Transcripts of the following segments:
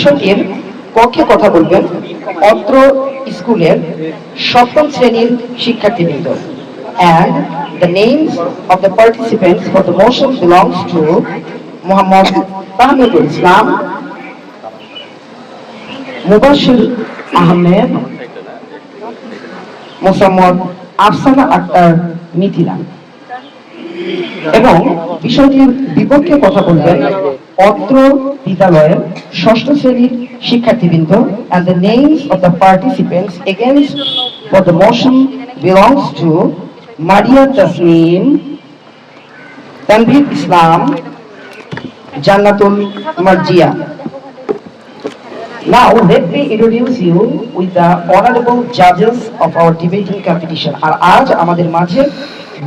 বিষয়টির পক্ষে কথা বলবেন অত্র স্কুলের সপ্তম শ্রেণীর শিক্ষার্থীবৃন্দ। And the names of the participants for the motion belongs to Muhammad Tahmidul Islam, Mubashir Ahmed, Mosammat Afsana Akter Mithila. এবং বিষয়টির বিপক্ষে কথা বলবেন অত্র বিদ্যালয়ের ষষ্ঠ শ্রেণীর শিক্ষার্থীবৃন্দ। and the names of the participants against for the motion belongs to Maria Tasneem, Tanvir Islam, Jannatul Marjia. Now let me introduce you with the honorable judges of our debating competition. আর আজ আমাদের মাঝে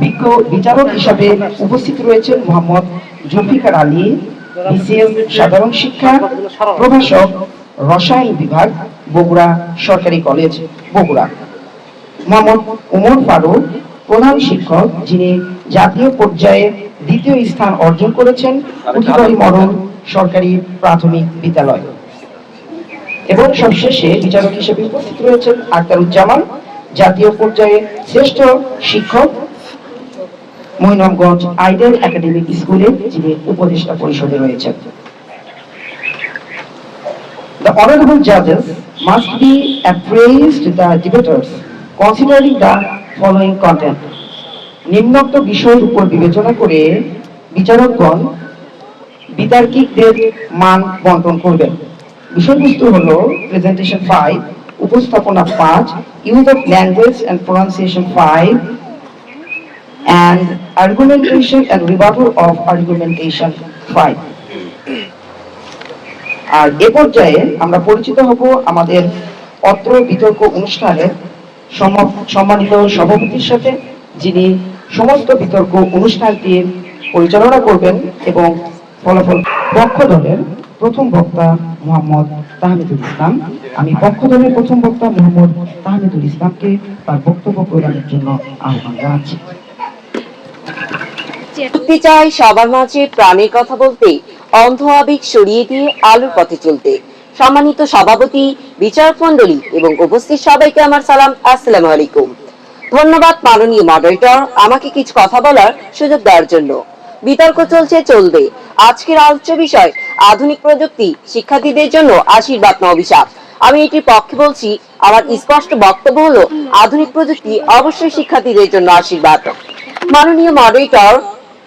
বিজ্ঞ বিচারক হিসাবে উপস্থিত রয়েছেন Mohammad Zulfikar Ali, BCS সাধারণ শিক্ষা প্রভাষক, রসায়ন বিভাগ, বগুড়া সরকারি কলেজ, বগুড়া। মোহাম্মদ ওমর ফারুক, প্রধান শিক্ষক, যিনি জাতীয় পর্যায়ে দ্বিতীয় স্থান অর্জন করেছেন উঠিবাড়ি মডেল সরকারি প্রাথমিক বিদ্যালয়। এবং সবশেষে বিচারক হিসেবে উপস্থিত রয়েছেন আক্তারুজ্জামান, জাতীয় পর্যায়ে শ্রেষ্ঠ শিক্ষক, মহিনামগঞ্জ আইডেল একাডেমিক স্কুলে, যিনি উপদেষ্টা পরিষদে রয়েছেন। The honorable judges must be appraised the debaters considering the following content. নিম্নোক্ত বিষয়ের উপর বিবেচনা করে বিচারকগণ বিতার্কিকদের মান বন্টন করবেন। বিষয়বস্তু হলো প্রেজেন্টেশন 5, উপস্থাপনা 5, use of language and pronunciation 5, and argumentation and rebuttal of argumentation 5. আর এ পর্যায়ে আমরা পরিচিত হব আমাদের অত্র বিতর্ক অনুষ্ঠানের সম্মানিত সভাপতির সাথে, যিনি সমস্ত বিতর্ক অনুষ্ঠানটি পরিচালনা করবেন। এবং ফলাফল পক্ষ দলের প্রথম বক্তা মোহাম্মদ তাহমিদুল ইসলাম। আমি পক্ষ দলের প্রথম বক্তা মোহাম্মদ তাহমিদুল ইসলামকে তার বক্তব্য প্রদানের জন্য আহ্বান জানাচ্ছি। চাই সবার মাঝে প্রাণের কথা বলতে, অন্ধ আবেগ সরিয়ে দিয়ে আলোর পথে চলতে। সম্মানিত সভাপতি, বিচারক মন্ডলী এবং উপস্থিত সবাইকে আমার সালাম, আসসালামু আলাইকুম। ধন্যবাদ মাননীয় মডারেটর আমাকে কিছু কথা বলার সুযোগ দেওয়ার জন্য। বিতর্ক চলছে, চলবে। আজকের আলোচ্য বিষয় আধুনিক প্রযুক্তি শিক্ষার্থীদের জন্য আশীর্বাদ না অভিশাপ। আমি এটির পক্ষে বলছি। আমার স্পষ্ট বক্তব্য হলো আধুনিক প্রযুক্তি অবশ্যই শিক্ষার্থীদের জন্য আশীর্বাদ। মাননীয় মডারেটর,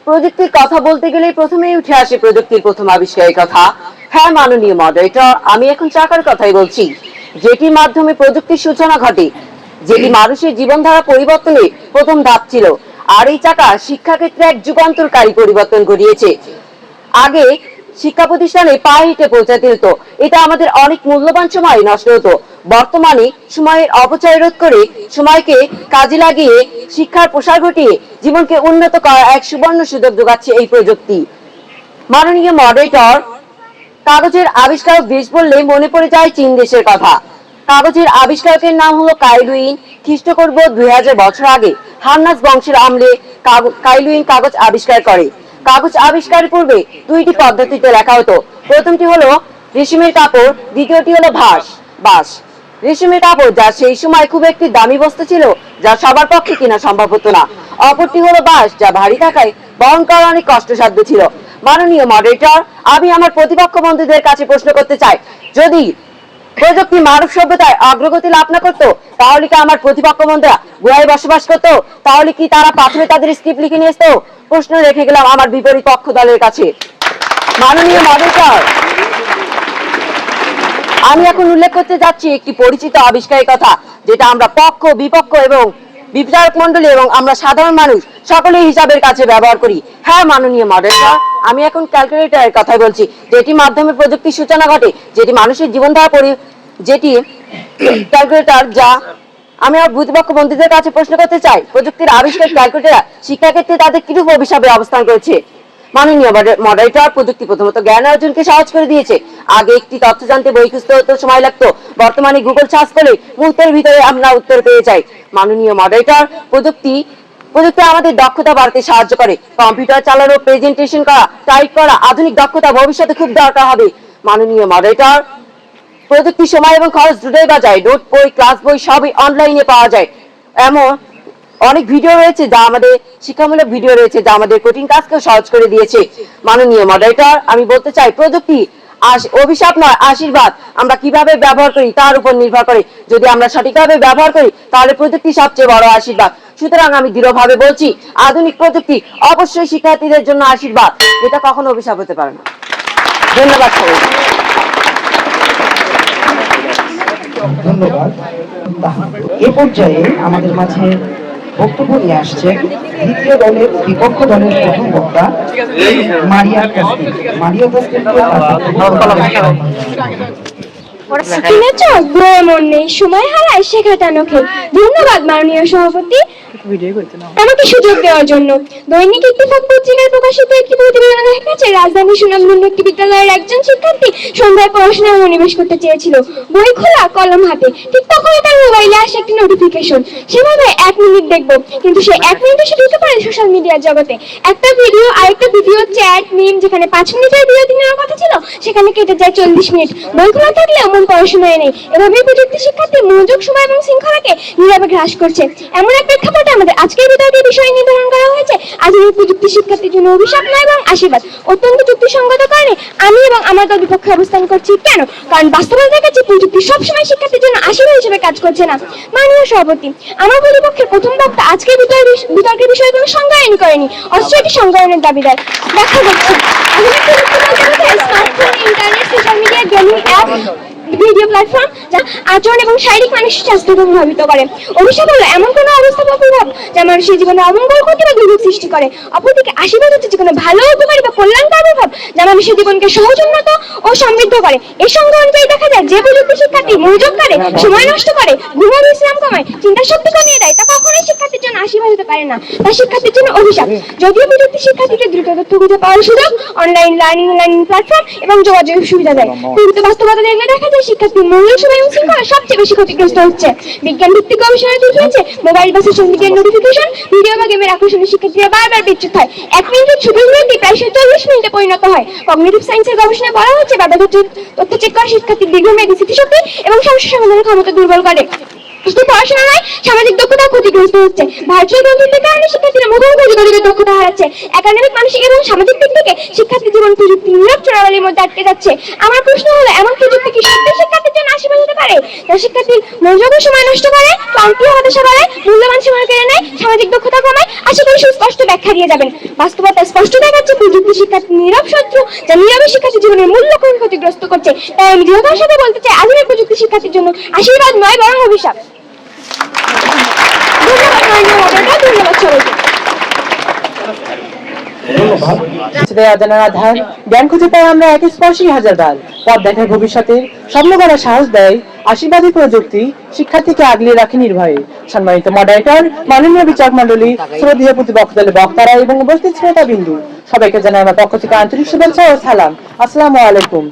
প্রযুক্তির কথা বলতে গেলে প্রথমেই উঠে আসে প্রযুক্তির প্রথম আবিষ্কারের কথা। হ্যাঁ মাননীয় মডারেটর, আমি এখন চাকার কথাই বলছি, যেটির মাধ্যমে প্রযুক্তির সূচনা ঘটে, যেটি মানুষের জীবনধারা পরিবর্তনের প্রথম ধাপ ছিল। আর এই চাকা শিক্ষাক্ষেত্রে এক যুগান্তরকারী পরিবর্তন ঘটিয়েছে। আগে শিক্ষা প্রতিষ্ঠানে পায়ে হেঁটে পৌঁছাতে হতো, এটা আমাদের অনেক মূল্যবান সময় নষ্ট হতো। বর্তমানে সময়ের অপচয় রোধ করে সময়কে কাজে লাগিয়ে শিক্ষার প্রসার ঘটিয়ে জীবনকে উন্নত করার এক সুবর্ণ সুযোগ যোগাচ্ছে এই প্রযুক্তি। মাননীয় মডারেটর, কাগজের আবিষ্কারক দেশ বললে মনে পড়ে যায় চীন দেশের কথা। কাগজের আবিষ্কারকের নাম হলো কাইলুইন। খ্রিস্টপূর্ব 2000 বছর আগে হান্নাস বংশের আমলে কাইলুইন কাগজ আবিষ্কার করে। কাগজ আবিষ্কারের পূর্বে দুইটি পদ্ধতিতে লেখা হতো। প্রথমটি হলো রেশমের কাপড়, দ্বিতীয়টি হলো বাঁশ। রেশমের কাপড়, যা সেই সময় খুব একটি দামি বস্তু ছিল, যা সবার পক্ষে কিনা সম্ভব হতো না। অপরটি হলো বাঁশ, যা ভারী থাকায় বহন করা অনেক কষ্টসাধ্য ছিল। মাননীয় মডারেটর, আমি আমার প্রতিপক্ষ বন্ধুদের কাছে প্রশ্ন করতে চাই, যদি প্রযুক্তি মানব সভ্যতায় অগ্রগতি লাভ না করতো, তাহলে কি আমার প্রতিপক্ষ বন্ধুরা গুহায় বসবাস করতো? তাহলে কি তারা পাথরে তাদের স্ক্রিপ্ট লিখে নিয়ে আসতো? প্রশ্ন রেখে গেলাম আমার বিপরীত পক্ষ দলের কাছে। মাননীয় মডারেটর, আমি এখন উল্লেখ করতে যাচ্ছি একটি পরিচিত আবিষ্কারের কথা, যেটা আমরা পক্ষ, বিপক্ষ এবং বিচারক মন্ডলী এবং আমরা সাধারণ মানুষ সকলেই হিসাবের কাছে ব্যবহার করি। হ্যাঁ মাননীয় মডারেটর, আমি এখন ক্যালকুলেটরের কথা বলছি, যেটির মাধ্যমে প্রযুক্তির সূচনা ঘটে, যেটি মানুষের জীবনধারা যেটি ক্যালকুলেটর, যা আমি আমার প্রতিপক্ষ বন্ধুদের কাছে প্রশ্ন করতে চাই, প্রযুক্তির আবিষ্কার ক্যালকুলেটর শিক্ষাক্ষেত্রে তাদের কিরূপ অভিশাপে অবস্থান করেছে? মাননীয় মডারেটর, প্রযুক্তি প্রথমত জ্ঞান অর্জনকে সহজ করে দিয়েছে। আগে একটি তথ্য জানতে বই খুঁজতে হতো, সময় লাগতো। বর্তমানে গুগল সার্চ করলে মুহূর্তের ভিতরে আমরা উত্তর পেয়ে যাই। মাননীয় মডারেটর, প্রযুক্তি আমাদের দক্ষতা বাড়াতে সাহায্য করে। কম্পিউটার চালানো, প্রেজেন্টেশন করা, টাইপ করা, আধুনিক দক্ষতা ভবিষ্যতে খুব দরকার হবে। মাননীয় মডারেটর, প্রযুক্তি সময় এবং খরচ দুটোই বাঁচায়। নোট বই, ক্লাস বই সবই অনলাইনে পাওয়া যায়। এমন অনেক ভিডিও রয়েছে যা আমাদের শিক্ষামূলক ভিডিও রয়েছে যা আমাদের কঠিন কাজকেও সহজ করে দিয়েছে। মাননীয় মডারেটর, আমি বলতে চাই প্রযুক্তি অভিশাপ নয়, আশীর্বাদ। আমরা কিভাবে ব্যবহার করি তার উপর নির্ভর করে। যদি আমরা সঠিকভাবে ব্যবহার করি তাহলে প্রযুক্তি সবচেয়ে বড় আশীর্বাদ। সুতরাং আমি দৃঢ়ভাবে বলছি, আধুনিক প্রযুক্তি অবশ্যই শিক্ষার্থীদের জন্য আশীর্বাদ, এটা কখনো অভিশাপ হতে পারে না। ধন্যবাদ সবাইকে। ধন্যবাদ। এ পর্যায়ে আমাদের মাঝে বক্তব্য নিয়ে আসছেন দ্বিতীয় দলের বিপক্ষ দলের প্রথম বক্তা মারিয়া তাসকিন। মারিয়া তাসকিনকে তার বক্তব্য কিনেছো বইয়ে মন নেই, সময় হারায় সে কাটানো খেল। ধন্যবাদ মাননীয় সভাপতি আমাকে সুযোগ দেওয়ার জন্য। দৈনিক ইত্তেফাক পত্রিকায় প্রকাশিত একটি প্রতিবেদনে দেখা গেছে রাজধানীর সুনামধন্য একটি বিদ্যালয়ের একজন শিক্ষার্থী সন্ধ্যায় পড়াশোনায় মনোনিবেশ করতে চেয়েছিল। বই খোলা, কলম হাতে। ঠিক তখনই তার মোবাইলে আসে একটি নোটিফিকেশন। সেভাবে 1 মিনিট দেখবো, কিন্তু সে 1 মিনিটে সে ঢুকে পড়ে সোশ্যাল মিডিয়ার জগতে। একটা ভিডিও, আরেকটা ভিডিও, চ্যাট, মিম, যেখানে 5 মিনিটের বিরতি নেওয়ার কথা ছিল সেখানে কেটে যায় 40 মিনিট। বই খোলা থাকলে এমন পড়াশোনায় নেই। এভাবেই প্রযুক্তি শিক্ষার্থী মনোযোগ, সময় এবং শৃঙ্খলাকে নীরবে গ্রাস করছে। এমন এক প্রেক্ষাপটে আমাদের আজকের বিতর্কের বিষয় নির্ধারণ করা হয়েছে আধুনিক প্রযুক্তি শিক্ষার্থীর জন্য অভিশাপ নয় এবং আশীর্বাদ। অত্যন্ত যুক্তিসঙ্গত কারণে আমি এবং আমার দল বিপক্ষে অবস্থান করছি। কেন? কারণ বাস্তবতা দেখাচ্ছে প্রযুক্তি সবসময় শিক্ষার্থীর জন্য আশীর্বাদ হিসেবে কাজ করছে না। মাননীয় সভাপতি, আমার প্রতিপক্ষের প্রথম বক্তা আজকের বিতর্কের বিষয়গুলো সংজ্ঞায়ন করেনি, অথচ এটি সংজ্ঞায়নের দাবিদার। ব্যাখ্যা করছি। আধুনিক প্রযুক্তি বলতে smartphone, internet, social media, gaming app, video platform যা আচরণ এবং শারীরিক মানসিক স্বাস্থ্যকে প্রভাবিত করে। অভিশাপ হলো এমন কোনো অবস্থা বা প্রভাব যা মানুষের জীবনে অমঙ্গল ক্ষতি বা দুর্ভোগ সৃষ্টি করে। অপরদিকে আশীর্বাদ হচ্ছে যে কোনো ভালো, উপকারী বা কল্যাণকর প্রভাব যা মানুষের জীবনকে সহজ, উন্নত ও সমৃদ্ধ করে। এই সংজ্ঞা অনুযায়ী দেখা যায় যে প্রযুক্তি শিক্ষার্থী মনোযোগ করে, সময় নষ্ট করে, ঘুম ও বিশ্রাম কমায়, চিন্তা শক্তি কমিয়ে দেয়, তা কখনোই শিক্ষার্থীর জন্য আশীর্বাদ হতে পারে না, তা শিক্ষার্থীর জন্য অভিশাপ। যদিও প্রযুক্তি শিক্ষার্থীকে দ্রুত তথ্য খুঁজে পাওয়ার সুযোগ, অনলাইন লার্নিং প্ল্যাটফর্ম এবং যোগাযোগের সুবিধা দেয়, কিন্তু বাস্তবতা দেখলে দেখা যায় শিক্ষার্থীর মূল্য, সময় এবং শৃঙ্খলা সবচেয়ে বেশি ক্ষতিগ্রস্ত হচ্ছে। বিজ্ঞান ভিত্তিক গবেষণায় তথ্য হয়েছে মোবাইল বা সোশ্যাল মিডিয়ার নোটিফিকেশন, ভিডিও বা গেমের আকর্ষণে শিক্ষার্থীরা বারবার বিচ্যুত হয়। 1 মিনিটের ছোট বিরতি প্রায় 40 মিনিটে পরিণত হয়। কগনিটিভ সায়েন্সের গবেষণায় বলা হচ্ছে বাধাগ্রস্ত তথ্য চেক করা শিক্ষার্থীর দীর্ঘমেয়াদী স্মৃতিশক্তি এবং সমস্যা সমাধানের ক্ষমতা দুর্বল করে। শুধু পড়াশোনা নয়, সামাজিক দক্ষতা ক্ষতিগ্রস্ত হচ্ছে। ভার্চুয়াল বন্ধুত্বের কারণে শিক্ষার্থীরা মুখোমুখি যোগাযোগের দক্ষতা হারাচ্ছে। একাডেমিক, মানসিক এবং সামাজিক দিক থেকে শিক্ষার্থী জীবন প্রযুক্তি নীরব চোরাবালির মধ্যে আটকে যাচ্ছে। আমার প্রশ্ন হলো, এমন প্রযুক্তি কি সত্যি শিক্ষার্থীর জন্য আশীর্বাদ হতে পারে? যা শিক্ষার্থীর মনোযোগ ও সময় নষ্ট করে, ক্লান্তি ও হতাশা বাড়ায়, মূল্যবান সময় কেড়ে নেয়, সামাজিক দক্ষতা কমায়? আশা করি সুস্পষ্ট ব্যাখ্যা দিয়ে যাবেন। বাস্তবতা স্পষ্ট দেখাচ্ছে প্রযুক্তি শিক্ষার্থীর নীরব শত্রু, যা নীরবে শিক্ষার্থী জীবনের মূল্য ক্ষতিগ্রস্ত করছে। তাই আমি দৃঢ়তার সাথে বলতে চাই, আধুনিক প্রযুক্তি শিক্ষার্থীর জন্য আশীর্বাদ নয়, বরং অভিশাপ। ধন্যবাদ সবাইকে। জ্ঞান খুঁজে পাই আমরা এক স্পর্শী হাজারবার। পথ দেখায় ভবিষ্যতের স্বপ্ন করার সাহস দেয় আশীর্বাদী প্রযুক্তি শিক্ষার্থীকে আগলে রাখে নির্ভয়ে। সম্মানিত মডারেটর, মাননীয় বিচারক মন্ডলী, শ্রদ্ধেয় প্রতিপক্ষ দলের বক্তারা এবং উপস্থিত শ্রোতা বিন্দু, সবাইকে জানাই আমার পক্ষ থেকে আন্তরিক শুভেচ্ছা ও সালাম। আসসালামু আলাইকুম।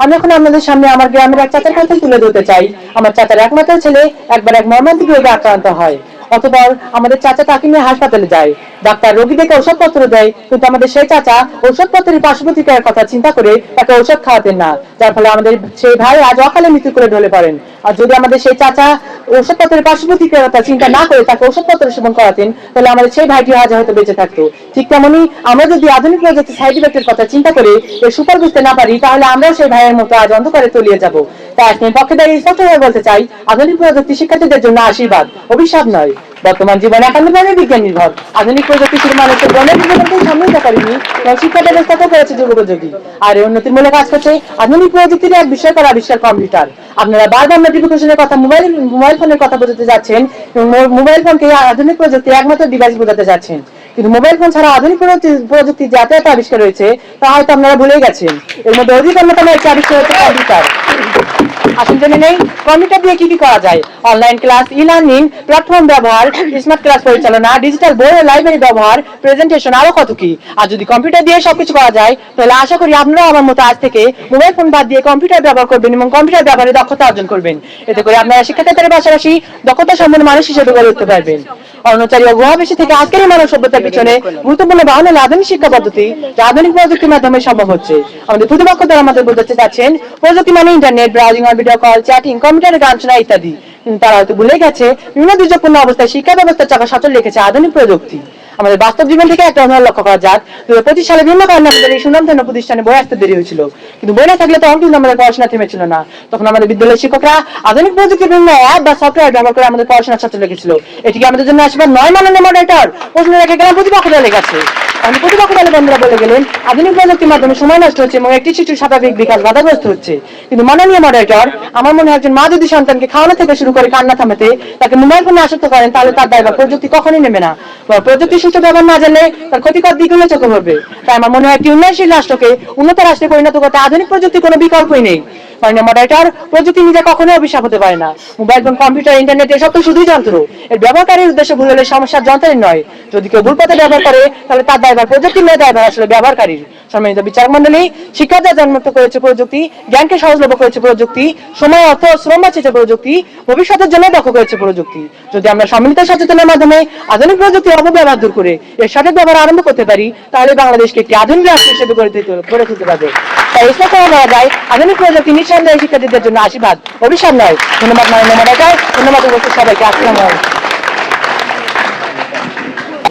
আমি এখন আপনাদের সামনে আমার গ্রামের এক চাচার কথা তুলে ধরতে চাই। আমার চাচার একমাত্র ছেলে একবার এক মর্মান্তিক রোগে আক্রান্ত হয়। অতঃপর আমাদের চাচা তাকে নিয়ে হাসপাতালে যায়। ডাক্তার রোগী দেখে ঔষধপত্র দেয়, কিন্তু আমাদের সেই চাচা ঔষধপত্রের পার্শ্ব প্রতিক্রিয়ার কথা চিন্তা করে তাকে ঔষধ খাওয়াতেন না, যার ফলে আমাদের সেই ভাই আজ অকালে মৃত্যু করে ঢলে পড়েন। আর যদি আমাদের সেই চাচা ঔষধপত্রের পার্শ্ব প্রতিক্রিয়ার কথা চিন্তা না করে তাকে ঔষধপত্র সেবন করাতেন, তাহলে আমাদের সেই ভাইটি আজ হয়তো বেঁচে থাকতো। ঠিক তেমনি আমরা যদি আধুনিক প্রযুক্তির সাইড ইফেক্টের কথা চিন্তা করে এর সুফল বুঝতে না পারি, তাহলে আমরাও সেই ভাইয়ের মতো আজ অন্ধকারে তলিয়ে যাব। তাই আজকে পক্ষে দাঁড়িয়ে স্পষ্টভাবে বলতে চাই, আধুনিক প্রযুক্তি শিক্ষার্থীদের জন্য আশীর্বাদ, অভিশাপ নয়। বর্তমান জীবনে একান্তভাবে বিজ্ঞান নির্ভর। আধুনিক প্রযুক্তি শুধু মানুষের জ্ঞানের জীবনকে সমৃদ্ধ করেনি, শিক্ষা ব্যবস্থাকেও করেছে যুগোপযোগী। আর এই উন্নতির মূলে কাজ করছে আধুনিক প্রযুক্তির এক বিস্ময়কর আবিষ্কার, কম্পিউটার। আপনারা বারবার নোটিফিকেশনের কথা, মোবাইল ফোনের কথা বোঝাতে যাচ্ছেন এবং মোবাইল ফোনকে আধুনিক প্রযুক্তির একমাত্র ডিভাইস বোঝাতে যাচ্ছেন, কিন্তু মোবাইল ফোন ছাড়া আধুনিক প্রযুক্তি যে এত আবিষ্কার রয়েছে তা হয়তো আপনারা ভুলেই গেছেন। এর মধ্যে অধিক অন্যতম একটি আবিষ্কার হচ্ছে কম্পিউটার। আসুন জেনে নেই কম্পিউটার দিয়ে কি কি করা যায়। Online class, e learning platform ব্যবহার, স্মার্ট ক্লাস পরিচালনা, ডিজিটাল বই ও লাইব্রেরি ব্যবহার, প্রেজেন্টেশন, আরো কত কি। আর যদি কম্পিউটার দিয়ে সবকিছু করা যায়, তাহলে আশা করি আপনারা আমার মতো আজ থেকে মোবাইল ফোন বাদ দিয়ে কম্পিউটার ব্যবহার করবেন এবং কম্পিউটার ব্যবহারে দক্ষতা অর্জন করবেন। এতে করে আপনারা শিক্ষার্থীদের পাশাপাশি দক্ষতা সম্পন্ন মানুষ হিসেবে গড়ে উঠতে পারবেন। অর্ণচারী ও গুহাবেশী থেকে আজকের এই মানব সভ্যতার পিছনে গুরুত্বপূর্ণ বাহন হল আধুনিক শিক্ষা পদ্ধতি, যা আধুনিক প্রযুক্তির মাধ্যমে সম্ভব হচ্ছে। আমাদের প্রতিপক্ষ দ্বারা আমাদের বোঝাতে চাচ্ছেন প্রযুক্তি মানে internet browsing, video call, chatting, কম্পিউটারে গান শোনা ইত্যাদি। কিন্তু তারা হয়তো ভুলে গেছে বিভিন্ন দুর্যোগপূর্ণ অবস্থায় শিক্ষা ব্যবস্থার চাকা সচল রেখেছে আধুনিক প্রযুক্তি। আমাদের বাস্তব জীবন থেকে একটা উদাহরণ লক্ষ্য করা যাক। 2025 সালে বিভিন্ন কারণে আমাদের এই সুনামধন্য প্রতিষ্ঠানে বই আসতে দেরি হয়েছিল, কিন্তু বই না থাকলে তখন কিন্তু আমাদের পড়াশোনা থেমেছিল না। তখন আমাদের বিদ্যালয়ের শিক্ষকরা আধুনিক প্রযুক্তির বিভিন্ন অ্যাপ বা সফটওয়্যার ব্যবহার করে আমাদের পড়াশোনা সচল রেখেছিল। এটি কি আমাদের জন্য আশীর্বাদ নয় মাননীয় মডারেটর? প্রশ্ন রেখে গেলাম প্রতিপক্ষ দলের কাছে। আমি প্রতিপক্ষ দলের বন্ধুরা বলে গেলেন আধুনিক প্রযুক্তির মাধ্যমে সময় নষ্ট হচ্ছে এবং একটি শিশুর স্বাভাবিক বিকাশ বাধাগ্রস্ত হচ্ছে। কিন্তু মাননীয় মডারেটর, আমার মনে হয় একজন মা যদি সন্তানকে খাওয়ানো থেকে শুরু করে কান্না থামাতে তাকে মোবাইল ফোনে আসক্ত করেন, তাহলে তার দায়ভার প্রযুক্তি কখনই নেবে না। প্রযুক্তি সুষ্ঠু ব্যবহার না জানলে তার ক্ষতিকর দিকগুলো চোখে পড়বে। তাই আমার মনে হয় একটি উন্নয়নশীল রাষ্ট্রকে উন্নত রাষ্ট্রে পরিণত করতে আধুনিক প্রযুক্তির কোনো বিকল্পই নেই। মাননীয় মডারেটর, প্রযুক্তি নিজে কখনোই অভিশাপ হতে পারে না। মোবাইল ফোন, কম্পিউটার, ইন্টারনেট এসব তো শুধুই যন্ত্র। এর ব্যবহারকারীর উদ্দেশ্য ভুল হলে সমস্যার যন্ত্রের নয়। যদি কেউ ভুল পথে ব্যবহার করে তাহলে তার দায়ভার প্রযুক্তি নয়, দায়ভার আসলে ব্যবহারকারীর। সম্মানিত বিচারক মন্ডলী, শিক্ষার্থীরা জন্মুক্ত করেছে প্রযুক্তি, জ্ঞানকে সহজলভ্য করেছে প্রযুক্তি, সময়, অর্থ, শ্রম বাঁচিয়েছে প্রযুক্তি, ভবিষ্যতের জন্য দক্ষ করেছে প্রযুক্তি। যদি আমরা সম্মিলিত সচেতনের মাধ্যমে আধুনিক প্রযুক্তির অপব্যবহার দূর করে এর সঠিক ব্যবহার আরম্ভ করতে পারি, তাহলে বাংলাদেশকে একটি আধুনিক রাষ্ট্র হিসেবে গড়ে তুলতে পারবে। তাই ইসলাম করা যায় আধুনিক প্রযুক্তি নিঃসন্দেহে শিক্ষার্থীদের জন্য আশীর্বাদ, অভিশাপ নয়। ধন্যবাদ মাননীয় মডারেটর, ধন্যবাদ উপস্থিত সবাইকে। আসসালামু আলাইকুম।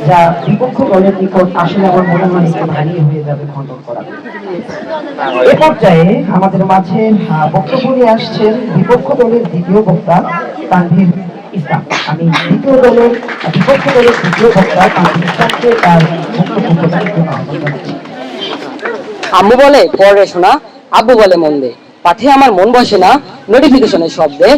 যা বিপক্ষ দলের নিকট আসলে আমার মনে হয় একটু ভারী হয়ে যাবে খণ্ডন করা। এ পর্যায়ে আমাদের মাঝে বক্তব্য নিয়ে আসছেন বিপক্ষ দলের দ্বিতীয় বক্তা তানভীর ইসলাম। আমি বিপক্ষ দলের দ্বিতীয় বক্তা তানভীর ইসলামকে তার বক্তব্য প্রদানের জন্য আহ্বান জানাচ্ছি। আম্মু বলে পড়ে শোনা, আব্বু বলে মন দে, পাঠে আমার মন বসে না নোটিফিকেশনের শব্দে।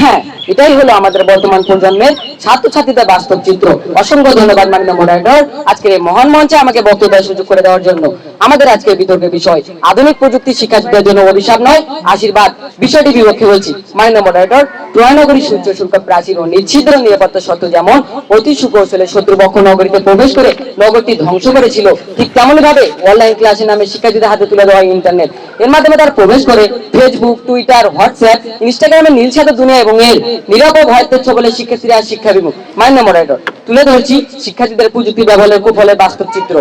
হ্যাঁ, এটাই হলো আমাদের বর্তমান প্রজন্মের ছাত্রছাত্রীদের বাস্তব চিত্র। অসংখ্য ধন্যবাদ মাননীয় মডারেটর, আজকের এই মহান মঞ্চে আমাকে বক্তব্য দেওয়ার সুযোগ করে দেওয়ার জন্য। আমাদের আজকের বিতর্কের বিষয় আধুনিক প্রযুক্তি শিক্ষার্থীদের জন্য অভিশাপ নয়, আশীর্বাদ। বিষয়টি বিপক্ষে বলছি। মাননীয় মডারেটর, প্রয়ানগরী সূর্য শুল্ক প্রাচীর ও নিচ্ছিদ্র নিরাপত্তা সত্ত্বেও যেমন অতি সুকৌশলে শত্রুপক্ষ নগরীতে প্রবেশ করে নগরটি ধ্বংস করেছিল, ঠিক তেমন ভাবে অনলাইন ক্লাসের নামে শিক্ষার্থীদের হাতে তুলে দেওয়া ইন্টারনেট, এর মাধ্যমে তারা প্রবেশ করে ফেসবুক, টুইটার, হোয়াটসঅ্যাপ, ইনস্টাগ্রামের নীল সাদা দুনিয়া এবং এর নিরাপদ ভয়তচ্ছ বলে শিক্ষার্থীরা শিক্ষা বিমুখ। মাননীয় মডারেটর, তুলে ধরছি শিক্ষার্থীদের প্রযুক্তি ব্যবহারের কুফলের বাস্তব চিত্র।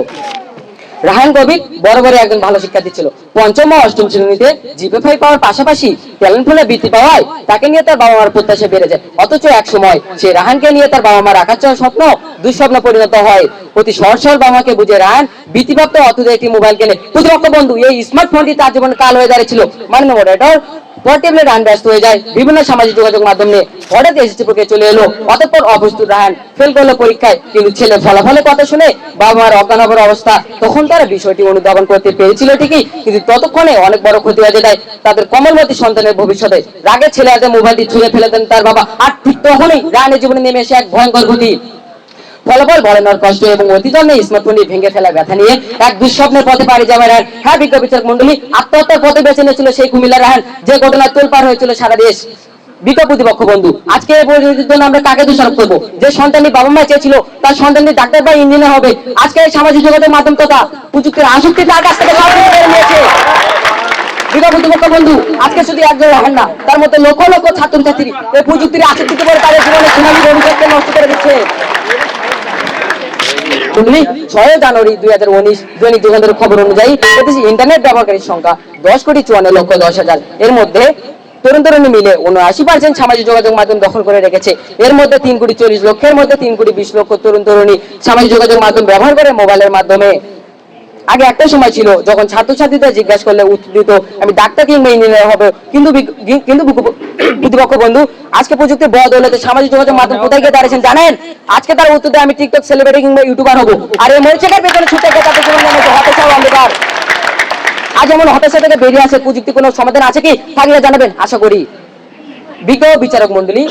রাহান কবির বরাবরই একজন ভালো শিক্ষার্থী ছিল। পঞ্চম ও অষ্টম শ্রেণীতে জিপিএ পাওয়ার পাশাপাশি ট্যালেন্ট ফুলে বৃত্তি পাওয়ায় তাকে নিয়ে তার বাবা মার প্রত্যাশা বেড়ে যায়। অথচ এক সময় সে রাহানকে নিয়ে তার বাবা মার আকার চাওয়ার স্বপ্ন দুঃস্বপ্ন পরিণত হয়। অতি সহজ সরল বাবা মাকে বুঝে রাহান বৃত্তিপ্রাপ্ত অথচ একটি মোবাইল কেনে। প্রতিপক্ষ বন্ধু, এই স্মার্টফোনটি তার জীবনে কাল হয়ে দাঁড়িয়েছিল। মাননীয় মডারেটর, পোর্টেবলে রাহান ব্যস্ত হয়ে যায় বিভিন্ন সামাজিক যোগাযোগ মাধ্যম নিয়ে। হঠাৎ এসএসসি পরীক্ষা চলে এলো, অতঃপর অপ্রস্তুত রাহান ফেল করলো পরীক্ষায়। কিন্তু ছেলে ফলাফলের কথা শুনে বাবা মার অজ্ঞান হবার অবস্থা। তখন তারা বিষয়টি অনুধাবন করতে পেরেছিল ঠিকই, কিন্তু ততক্ষণে অনেক বড় ক্ষতি হয়ে যায় তাদের কমলমতি সন্তানের ভবিষ্যতে। রাগে ছেলে হাতে মোবাইলটি ছুঁড়ে ফেলে দেন তার বাবা। আর ঠিক তখনই রাহানের জীবনে নেমে এসে এক ভয়ঙ্কর গতি। ফলাফল বলানোর কষ্ট এবং অতিজন্যে স্মার্টফোনটি ভেঙে ফেলা ব্যথা নিয়ে এক দুঃস্বপ্নের পথে পাড়ি যাওয়ার রাহান। হ্যাঁ, বিজ্ঞ বিচারক মন্ডলী, আত্মহত্যার পথে বেছে নিয়েছিল সেই কুমিল্লা রাহান, যে ঘটনায় তোলপাড় হয়েছিল সারা দেশ। বিজ্ঞ প্রতিপক্ষ বন্ধু, আজকে এই পরিস্থিতির জন্য আমরা কাকে দোষারোপ করবো? যে সন্তানটি বাবা মা চেয়েছিল তার সন্তানটি ডাক্তার বা ইঞ্জিনিয়ার হবে, আজকে এই সামাজিক যোগাযোগ মাধ্যম তথা প্রযুক্তির আসক্তি তার কাছ থেকে নিয়েছে। বিজ্ঞ প্রতিপক্ষ বন্ধু, আজকে শুধু একজন রাহান না, তার মধ্যে লক্ষ লক্ষ ছাত্রছাত্রী এই প্রযুক্তির আসক্তিতে পড়ে তাদের জীবনের সোনালী ভবিষ্যৎকে নষ্ট করে দিচ্ছে। 6 জানুয়ারি 2019 দৈনিক যুগান্তরের খবর অনুযায়ী এদেশে ইন্টারনেট ব্যবহারকারীর সংখ্যা 10,54,10,00,000। এর মধ্যে তরুণ তরুণী মিলে 79% সামাজিক যোগাযোগ মাধ্যম দখল করে রেখেছে। এর মধ্যে 3,40,00,000-এর মধ্যে 3,20,00,000 তরুণ তরুণী সামাজিক যোগাযোগ মাধ্যম ব্যবহার করে মোবাইলের মাধ্যমে। আগে একটা সময় ছিল যখন ছাত্রছাত্রীদের জিজ্ঞাসা করলে উত্তর দিত আমি ডাক্তার কিংবা ইঞ্জিনিয়ার হবে, কিন্তু প্রতিপক্ষ বন্ধু, আজকে প্রযুক্তির বদৌলতে সামাজিক যোগাযোগ মাধ্যম কোথায় গিয়ে দাঁড়িয়েছেন জানেন? আজকে তার উত্তর দেয় আমি টিকটক সেলিব্রিটি কিংবা ইউটিউবার হবো। আর এই মরিচাটার পেছনে ছুটে গিয়ে তাদের জীবন হতাশা ও অন্ধকার। আজ এমন হতাশা থেকে বেরিয়ে আসে প্রযুক্তি কোনো সমাধান আছে কি? থাকলে জানাবেন, আশা করি। বিজ্ঞ বিচারক মন্ডলী,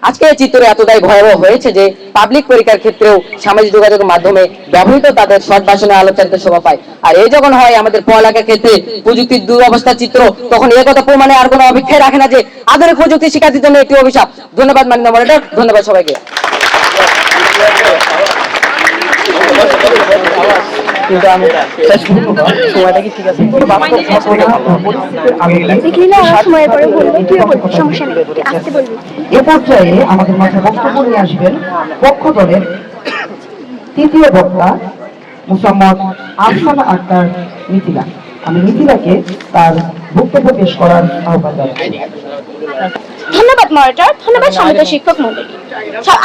আজকে এই চিত্র এতটাই ভয়াবহ হয়েছে যে পাবলিক পরীক্ষার ক্ষেত্রেও সামাজিক যোগাযোগের মাধ্যমে ব্যবহৃত তাদের শর্ট ভাষণে আলোচনাতে শোভা পায়। আর এই যখন হয় আমাদের পড়ালেখার ক্ষেত্রে প্রযুক্তির দুরবস্থার চিত্র, তখন এই কথা প্রমাণে আর কোনো অপেক্ষায় রাখে না যে আধুনিক প্রযুক্তি শিক্ষার্থীর জন্য একটি অভিশাপ। ধন্যবাদ মাননীয় মডারেটর, ধন্যবাদ সবাইকে। কিন্তু আমি সময়টা কি ঠিক আছে? এ পর্যায়ে আমাদের মাঝে বক্তব্য নিয়ে আসবেন পক্ষ দলের তৃতীয় বক্তা মুসাম্মদ আফসানা আক্তার মিথিলা। আমি মিথিলাকে তার বক্তব্য পেশ করার আহ্বান জানাচ্ছি। ধন্যবাদ মডারেটর, ধন্যবাদ সম্মানিত শিক্ষক মণ্ডলী।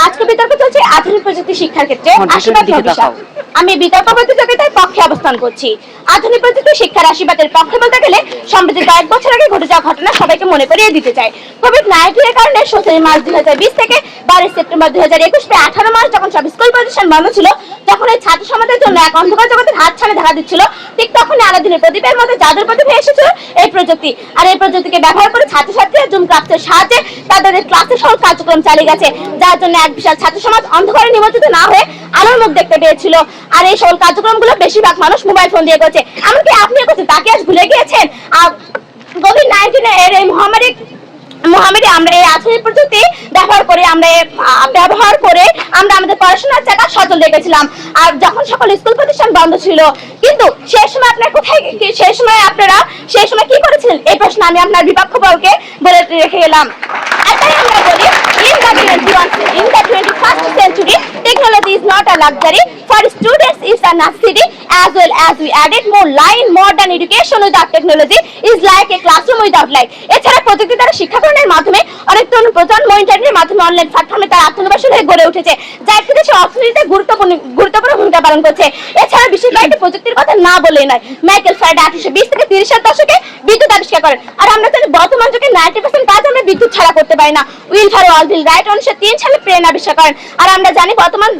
আজকে বিতর্ক চলছে আধুনিক প্রযুক্তি শিক্ষার ক্ষেত্রে আশীর্বাদ ভবিষ্যৎ। আমি বিতর্ক প্রতিযোগিতায় পক্ষে অবস্থান করছি। আধুনিক প্রযুক্তি শিক্ষার আশীর্বাদের পক্ষে বলতে গেলে সম্প্রতি কয়েক বছর আগে ঘটে যাওয়া ঘটনা সবাইকে মনে করিয়ে দিতে চাই। কোভিড-19 এর কারণে 17 মার্চ 2020 থেকে 12 সেপ্টেম্বর 2021 প্রায় 18 মাস যখন সব স্কুল প্রতিষ্ঠান বন্ধ ছিল, তখন এই ছাত্র সমাজের জন্য এক অন্ধকার জগতের হাত ছাড়া দেখা দিচ্ছিল। ঠিক তখনই আলাদিনের প্রদীপের মধ্যে জাদুর প্রদীপ এসেছিল এই প্রযুক্তি। আর এই প্রযুক্তিকে ব্যবহার করে ছাত্রছাত্রীরা জুম ক্লাসের সাহায্যে তাদের ক্লাসের সহ কার্যক্রম চালিয়ে গেছে, যার জন্য এক বিশাল ছাত্র সমাজ অন্ধকারে নিমজ্জিত না হয়ে আলোর মুখ দেখতে পেয়েছিল। আর এই সকল কার্যক্রমগুলো বেশিরভাগ মানুষ মোবাইল ফোন দিয়ে করছে। এমনকি আপনিও করছেন, তাকে আজ ভুলে গিয়েছেন? কোভিড-19 এর এই মহামারী আমরা এই আধুনিক প্রযুক্তি ব্যবহার করে আমরা আমাদের পড়াশোনার জায়গা সচল রেখেছিলাম। আর যখন সকল স্কুল প্রতিষ্ঠান বন্ধ ছিল, কিন্তু সেই সময় সেই সময় কি করেছিলেন? এই প্রশ্ন আমি আপনার বিপক্ষ বলকে বলে রেখে গেলাম। এটাই আমরা বলি, in the 21st century, technology is not a luxury. For students, it's a necessity. As well as we added more line, modern education without technology is like a classroom without light. এছাড়া প্রযুক্তি দ্বারা শিক্ষাগ্রহণের মাধ্যমে অনেক তরুণ প্রজন্ম ইন্টারনেটের মাধ্যমে online প্ল্যাটফর্মে তার আত্মনির্ভরশীল হয়ে গড়ে উঠেছে, যা একটি দেশের অর্থনীতিতে গুরুত্বপূর্ণ ভূমিকা পালন করছে। এছাড়া বিশেষ কয়েকটি প্রযুক্তির কথা না বলেই নয়। মাইকেল ফ্যারাডে 1820 থেকে 30 এর দশকে বিদ্যুৎ আবিষ্কার করেন। আর আমরা জানি বর্তমান যুগে 90% কাজ আমরা বিদ্যুৎ ছাড়া করতে পারি না। উইলফার ওয়ালভিল রাইট 1903 সালে প্লেন আবিষ্কার করেন। আর আমরা জানি বর্তমান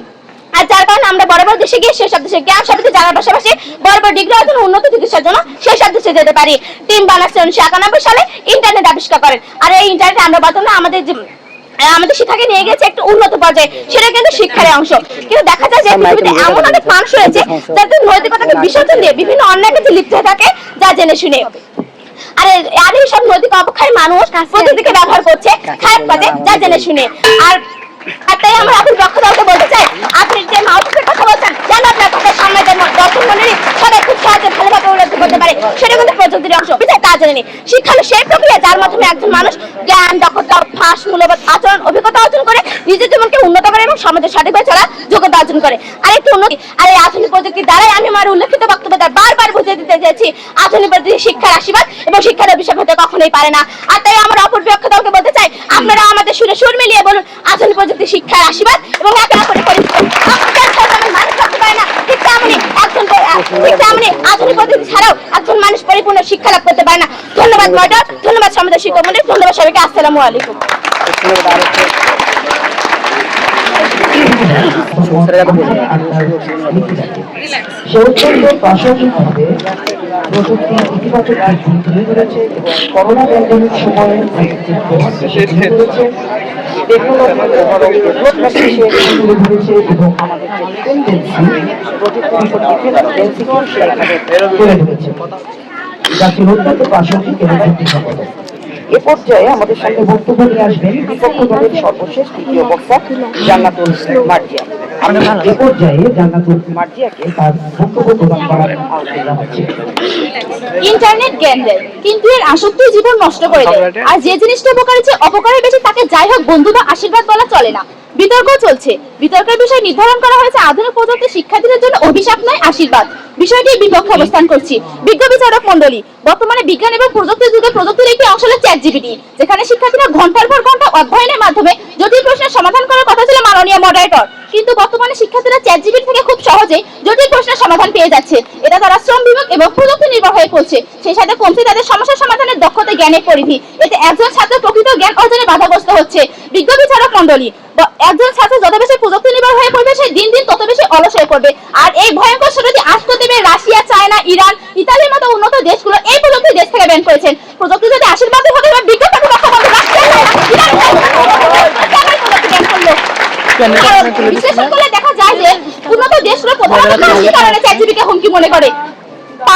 যার কারণে আমরা বড় বড় দেশে গিয়ে সেই সব দেশে জ্ঞান সাথে জানার পাশাপাশি বড় বড় ডিগ্রি অর্জন উন্নত চিকিৎসার জন্য সেই সব দেশে যেতে পারি। টিম বার্নার্স 1991 সালে ইন্টারনেট আবিষ্কার করেন। আর এই ইন্টারনেট আমরা বর্তমানে আমাদের শিক্ষাকে নিয়ে গেছে একটা উন্নত পর্যায়ে, সেটা কিন্তু শিক্ষার অংশ। কিন্তু দেখা যায় যে পৃথিবীতে এমন অনেক মানুষ রয়েছে যাদের নৈতিকতাকে বিসর্জন দিয়ে বিভিন্ন অন্যায় কাজে লিপ্ত হয়ে থাকে, যা জেনে শুনে। আর এই সব নৈতিক অবক্ষয় মানুষ প্রযুক্তিকে ব্যবহার করছে খারাপ কাজে, যা জেনে শুনে। আর তাই আমরা আপনার পক্ষ থেকে বলতে চাই, আপনি যে মাউথের কথা বলছেন, যেন আপনার কথা সামনে দর্শক মন্ডলী সবাই খুব সহজে ভালোভাবে উপলব্ধি করতে পারে, সেটা কিন্তু প্রযুক্তির অংশ। তা জেনে নিন, শিক্ষা হলো সেই প্রক্রিয়া যার মাধ্যমে একজন মানুষ জ্ঞান, দক্ষতা, অভ্যাস, মূল্যবোধ, আচরণ, অভিজ্ঞতা অর্জন করে নিজের জীবনকে উন্নত করে এবং সমাজের সঠিকভাবে চলার যোগ্যতা অর্জন করে। আরেকটি উন্নতি আর এই আধুনিক প্রযুক্তির দ্বারাই আমি আমার উল্লেখিত বক্তব্য বারবার বুঝিয়ে দিতে চেয়েছি, আধুনিক প্রযুক্তি শিক্ষার আশীর্বাদ এবং শিক্ষার অভিশাপ হতে কখনোই পারে না। আর তাই আমার অপর পক্ষ থেকে বলতে চাই, আপনারা আমাদের সুরে সুর মিলিয়ে বলুন, আধুনিক প্রযুক্তি শিক্ষার আশীর্বাদ এবং একে অপরের পরিপূরক। মানুষ থাকতে পারে না, ঠিক তেমনি আধুনিক পদ্ধতি ছাড়াও একজন মানুষ পরিপূর্ণ শিক্ষা লাভ করতে পারে না। ধন্যবাদ মডার, ধন্যবাদ সমাজের শিক্ষক মন্ডলী, ধন্যবাদ সবাইকে। আসসালামু আলাইকুম। সে অত্যন্ত প্রাসঙ্গিকভাবে প্রযুক্তির ইতিবাচক দিক তুলে ধরেছে এবং করোনা প্যান্ডেমিক সময়ে প্রযুক্তির প্রভাব তুলে ধরেছে, তুলে ধরেছে এবং আমাদের যে ডিপেন্ডেন্সি প্রযুক্তির উপর ডিপেন্ডেন্সিকেও তুলে ধরেছে, যা ছিল অত্যন্ত প্রাসঙ্গিক এবং যুক্তিসঙ্গত। এ পর্যায়ে আমাদের সঙ্গে বক্তব্য নিয়ে আসবেন বিপক্ষ দলের সর্বশেষ তৃতীয় বক্তা জান্নাতুল মার্জিয়া। এ পর্যায়ে জান্নাতুল মার্জিয়াকে তার বক্তব্য প্রদান করার আহ্বান জানাচ্ছি। ইন্টারনেট জ্ঞান দেয়, কিন্তু এর আসক্তি জীবন নষ্ট করে দেয়। আর যে জিনিসটা উপকারের চেয়ে অপকারের বেশি, তাকে যাই হোক বন্ধু বা আশীর্বাদ বলা চলে না। বিতর্ক চলছে, বিতর্কের বিষয় নির্ধারণ করা হয়েছে আধুনিক প্রযুক্তি শিক্ষার্থীদের জন্য অভিশাপ নয় আশীর্বাদ। বিষয়টি বিপক্ষে অবস্থান করছি। বিজ্ঞ বিচারক মণ্ডলী, বর্তমানে বিজ্ঞান এবং প্রযুক্তির যুগে প্রযুক্তির একটি অংশ হলো চ্যাটজিপিটি, যেখানে শিক্ষার্থীরা ঘন্টার পর ঘন্টা অধ্যয়নের মাধ্যমে জটিল প্রশ্নের সমাধান করার কথা ছিল মাননীয় মডারেটর, কিন্তু বর্তমানে শিক্ষার্থীরা চ্যাটজিপিটি থেকে খুব সহজেই জটিল প্রশ্নের সমাধান পেয়ে যাচ্ছে। এটা তারা শ্রম বিভাগ এবং প্রযুক্তি নির্ভর হয়ে পড়ছে। সেই সাথে কমছে তাদের সমস্যা সমাধানের দক্ষতা, জ্ঞানের পরিধি। এতে একজন ছাত্র প্রকৃত জ্ঞান অর্জনে বাধাগ্রস্ত হচ্ছে। বিজ্ঞ বিচারক মণ্ডলী, একজন ছাত্র যত বেশি প্রযুক্তি নির্ভর হয়ে পড়বে, সে দিন দিন তত বেশি অলস হয়ে পড়বে। আর এই ভয়ঙ্কর সুরটি আসতে দেবে রাশিয়া, চায়না, ইরান, ইতালির মতো উন্নত দেশগুলো এই প্রযুক্তি দেশ থেকে ব্যান করেছেন। প্রযুক্তি যদি আশীর্বাদ হতে হবে, বিজ্ঞ কর্তৃপক্ষ বলতে বিশ্লেষণ করলে দেখা যায় যে উন্নত দেশগুলো প্রধানত কৃষি কারণে চ্যাটজিপিটিকে হুমকি মনে করে।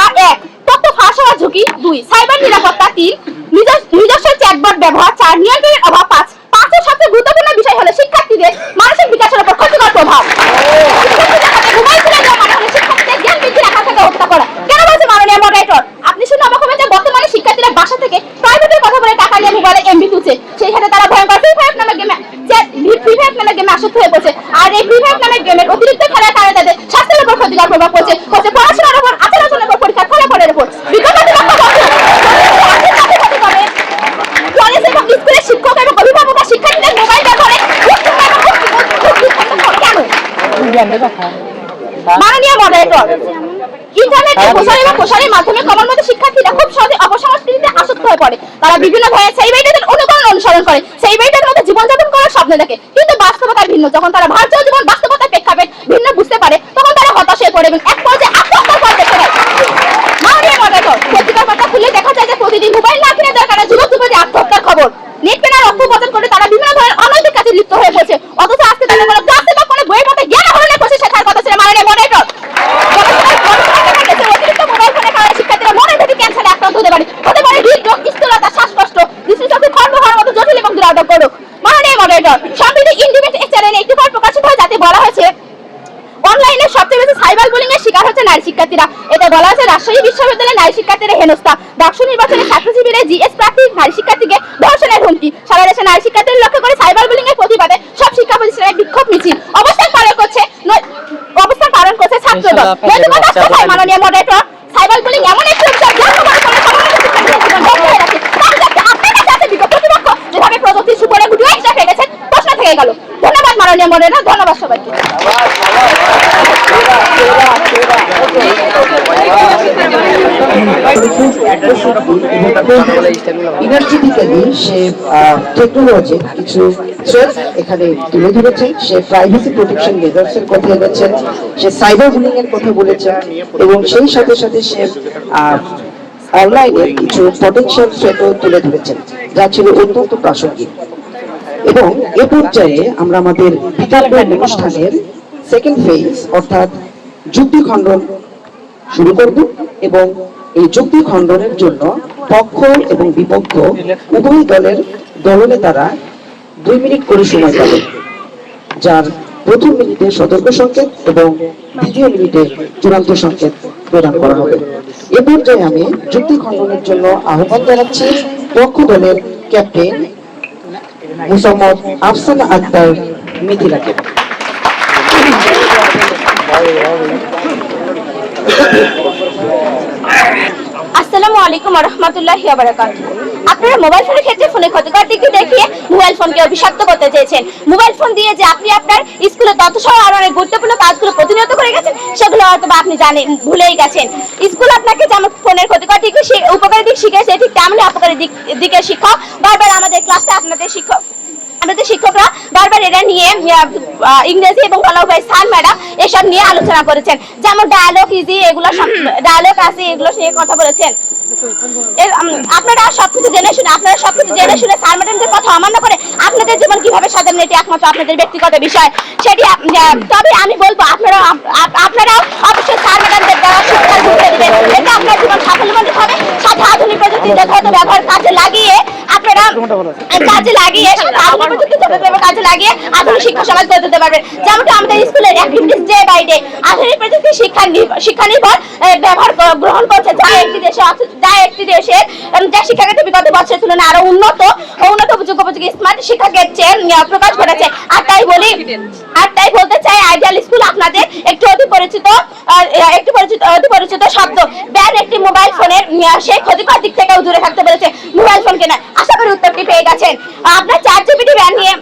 1. তথ্য ফাঁস হওয়ার ঝুঁকি। 2. সাইবার নিরাপত্তা। 3. নিজস্ব চ্যাটবট ব্যবহার। 4. নিয়ন্ত্রণের অভাব। 5. সবচেয়ে গুরুত্বপূর্ণ বিষয় হলো শিক্ষার্থীদের মানসিক বিকাশের উপর ক্ষতিকর প্রভাব। মোবাইল ফোনে দেওয়া মানে হলো শিক্ষার্থীদের জ্ঞান বৃদ্ধির আকাঙ্ক্ষাকে হত্যা করা। কেন বলছে মাননীয় মডারেটর? আপনি শুনে অবাক হবেন যে বর্তমানে শিক্ষার্থীরা বাসা থেকে প্রাইভেটের কথা বলে টাকা নিয়ে মোবাইলে এমবি তুলছে। সেই সাথে তারা ভয়ঙ্কর ফ্রি ফায়ার নামে গেমে আসক্ত হয়ে পড়ছে। আর এই ফ্রি ফায়ার নামে গেমের অতিরিক্ত খেলার কারণে তাদের স্বাস্থ্যের উপর ক্ষতিকর প্রভাব পড়ছে, পড়াশোনার উপর, আচার আচরণের উপর, পরীক্ষার ফলাফলের উপর। বিগত মাননীয় মডারেটর, ইন্টারনেটের প্রসার এবং প্রসারের মাধ্যমে ক্রমান্বয়ে শিক্ষার্থীরা খুব সহজে অপসংস্কৃতিতে আসক্ত হয়ে পড়ে। তারা বিভিন্ন ধরনের সেলিব্রিটিদের অনুসরণ করে, সেলিব্রিটিদের মধ্যে জীবনযাপন করার স্বপ্ন দেখে, কিন্তু বাস্তবতার ভিন্ন। যখন তারা ভার্চুয়াল জীবন বাস্তবতার প্রেক্ষাপট ভিন্ন বুঝতে পারে, তখন তারা হতাশ হয়ে পড়ে এবং এক পর্যায়ে আত্মহত্যার পথ বেছে নেয়। মাননীয় মডারেটর, পত্রিকার পাতা খুলে দেখা যায় যে প্রতিদিন মোবাইল না কিনে দেওয়ার কারণে যুবক যুবতী আত্মহত্যার খবর। নেট কেনার অর্থ উপার্জন করে তারা বিভিন্ন ধরনের অনৈতিক কাজে লিপ্ত হয়ে পড়ছে, অথচ আজকে তাদের কোনো ক্লাসে বা কোনো বইয়ের মধ্যে জ্ঞান আহরণের প্রচেষ্টা শেখার কথা ছিল। মাননীয় মডারেটর, অতিরিক্ত মোবাইল ফোনের কারণে শিক্ষার্থীরা মনে থেকে ক্যান্সারে আক্রান্ত হতে পারে হৃদরোগ, স্থূলতা, শ্বাসকষ্ট, দৃষ্টিশক্তি খর্ব হওয়ার মতো জটিল এবং দুরারোগ্য রোগ। মাননীয় মডারেটর, সম্প্রতি ইন্ডিপেন্ডেন্ট চ্যানেলে একটি খবর প্রকাশিত হয় যাতে বলা হয়েছে অনলাইনে সবচেয়ে বেশি সাইবার বুলিং এর শিকার হচ্ছে নারী শিক্ষার্থীরা। এতে বলা হয়েছে রাজশাহী বিশ্ববিদ্যালয়ের নারী শিক্ষার্থীরা হেনস্থা। ডাকসু নির্বাচনে ছাত্র শিবিরে জিএস প্রার্থী নারী শিক্ষার্থীকে ধর্ষণের হুমকি। সারা দেশে নারী শিক্ষার্থীদের লক্ষ্য করে সাইবার বুলিং এর প্রতিবাদে সব শিক্ষা প্রতিষ্ঠানে বিক্ষোভ মিছিল অবস্থান পালন করছে ছাত্রদল। নৈতিকতার কথায় মাননীয় মডারেটর, সাইবার বুলিং এমন একটি অভিযোগ যার প্রমাণ করে শিক্ষার্থীদের জীবন ধ্বংস হয়ে যাচ্ছে। আপনার কাছে আছে প্রতিপক্ষ যেভাবে প্রযুক্তির সুপরে গুটিয়ে এক্সট্রা হয়ে গেছে, প্রশ্ন থেকে গেল। ধন্যবাদ মাননীয় মডারেটর, ধন্যবাদ সবাইকে। ইনার্জেটিক্যালি সে টেকনোলজির কিছু থ্রেট এখানে তুলে ধরেছেন। সে প্রাইভেসি প্রোটেকশন মেজার্স এর কথা বলেছেন, সে সাইবার বুলিং এর কথা বলেছেন এবং সেই সাথে সাথে সে অনলাইনে কিছু পটেনশিয়াল থ্রেটও তুলে ধরেছেন, যা ছিল অত্যন্ত প্রাসঙ্গিক। এবং এ পর্যায়ে আমরা আমাদের বিতর্কের অনুষ্ঠানের সেকেন্ড ফেজ অর্থাৎ যুক্তি খণ্ডন শুরু করব এবং এই যুক্তি খণ্ডনের জন্য পক্ষ এবং বিপক্ষ উভয় দলের দলনেতারা 2 মিনিট করে সময় পাবেন, যার প্রথম মিনিটে সতর্ক সংকেত এবং দ্বিতীয় মিনিটে চূড়ান্ত সংকেত প্রদান করা হবে। এ পর্যায়ে আমি যুক্তি খণ্ডনের জন্য আহ্বান জানাচ্ছি পক্ষ দলের ক্যাপ্টেন মুসাম্মদ আফসানা আক্তার মিথিলাকে। আসসালামু আলাইকুম ওয়া রাহমাতুল্লাহি ওয়া বারাকাতুহু। আপনারা মোবাইল ফোনের ক্ষেত্রে ফোনের ক্ষতিকর দিকটি দেখিয়ে মোবাইল ফোনকে অভিশপ্ত করতে চেয়েছেন। মোবাইল ফোন দিয়ে যে আপনি আপনার স্কুলে তথ্য সহ আরো অনেক গুরুত্বপূর্ণ কাজগুলো প্রতিনিয়ত করে গেছেন, সেগুলো হয়তো আপনি জানেন ভুলেই গেছেন। স্কুল আপনাকে যেমন ফোনের ক্ষতিকর দিক উপকারী দিক শিখেছে, ঠিক তেমনি অপকারী দিকের শিক্ষক বারবার আমাদের ক্লাসে আমাদের শিক্ষকরা বারবার এটা নিয়ে ইংরেজি এবং বাংলা উভয় স্যার ম্যাডাম এসব নিয়ে আলোচনা করেছেন। যেমন ডায়ালগ ইজি, এগুলো ডায়ালগ আছে, এগুলো নিয়ে কথা বলেছেন। আপনারা সবকিছু জেনে শুনে স্যার ম্যাডামদের কথা অমান্য করে আপনাদের জীবন কিভাবে সাজাবেন, এটি একমাত্র আপনাদের ব্যক্তিগত বিষয়। সেটি তবে আমি বলবো আপনারা অবশ্যই স্যার ম্যাডামদের দ্বারা শিক্ষার গুরুত্ব দিবেন। এটা আপনার জীবন সাফল্যমণ্ডিত হবে। সাথে আধুনিক প্রযুক্তি যথাযথ ব্যবহার কাজে লাগিয়ে আধুনিক শিক্ষা সমাজ গড়ে তুলতে পারবেন। যেমনটা আমাদের স্কুলের অ্যাক্টিভিটিস ডে বাই ডে আধুনিক প্রযুক্তি শিক্ষা নির্ভর ব্যবহার গ্রহণ করছে, যা একটি দেশের যা শিক্ষাক্ষেত্রে বিগত বছরের তুলনায় আরো উন্নত উপযোগী স্মার্ট শিক্ষাক্ষেত্রে প্রকাশ করেছে। আর তাই বলতে চাই, আইডিয়াল স্কুল আপনাদের একটি অতি পরিচিত শব্দ। ব্যান একটি মোবাইল ফোনের সেই ক্ষতিকর দিক থেকেও দূরে থাকতে বলেছে। মোবাইল ফোন কেনা আশা করি উত্তরটি পেয়ে গেছেন। আপনার 4GB ব্যান নিয়ে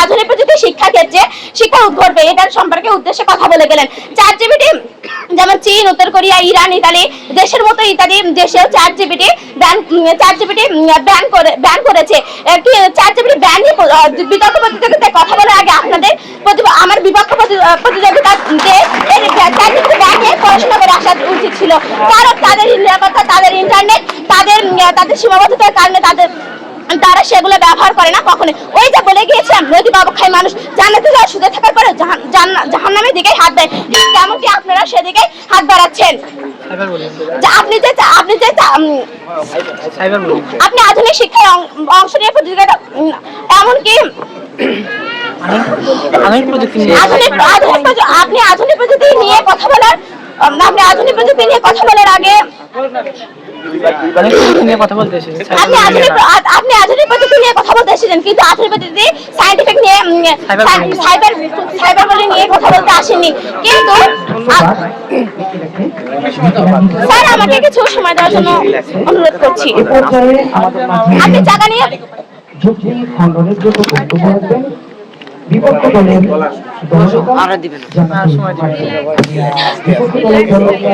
আধুনিক প্রযুক্তি শিক্ষাক্ষেত্রে শিক্ষা উদ্ঘটবে, এটার সম্পর্কে উদ্দেশ্যে কথা বলে গেলেন। 4GB যেমন চীন, উত্তর কোরিয়া, ইরান, ইতালি দেশের মতো ইত্যাদি দেশেও 4GB ব্যান করেছে। 4GB ব্যান নিয়ে বিতর্ক প্রতিযোগিতায় কথা বলার আগে আমার বিপক্ষ প্রতিযোগিতা ব্যান নিয়ে পড়াশোনা করে আসা উচিত ছিল, কারণ তাদের নিরাপত্তা, তাদের ইন্টারনেট, তাদের সীমাবদ্ধতার কারণে তারা সেগুলো ব্যবহার করে না কখনো। ওই যে বলে গিয়েছিলাম, নৈতিক অবক্ষয় মানুষ জান্নাতে যাওয়ার সুযোগ থাকার পরে জাহান্নামের দিকেই হাত দেয়, তেমনকি আপনারা সেদিকেই হাত বাড়াচ্ছেন। আপনি আধুনিক শিক্ষায় অংশ নিয়ে প্রতিযোগিতা, এমনকি আপনি আধুনিক প্রযুক্তি নিয়ে কথা বলার আগে আপনি আধুনিক প্রযুক্তি নিয়ে কথা বলতে এসেছেন, কিন্তু আধুনিক প্রযুক্তি সায়েন্টিফিক নিয়ে সাইবার বুলিং নিয়ে কথা বলতে আসেননি। কিন্তু স্যার, আমাকে কিছু সময় দেওয়ার জন্য অনুরোধ করছি। আপনি জায়গা নিয়ে যুক্তি খণ্ডনের জন্য বক্তব্য রাখবেন বিপক্ষ দলের দলনেতা জানাতুল বিপক্ষ দলের দলনেতা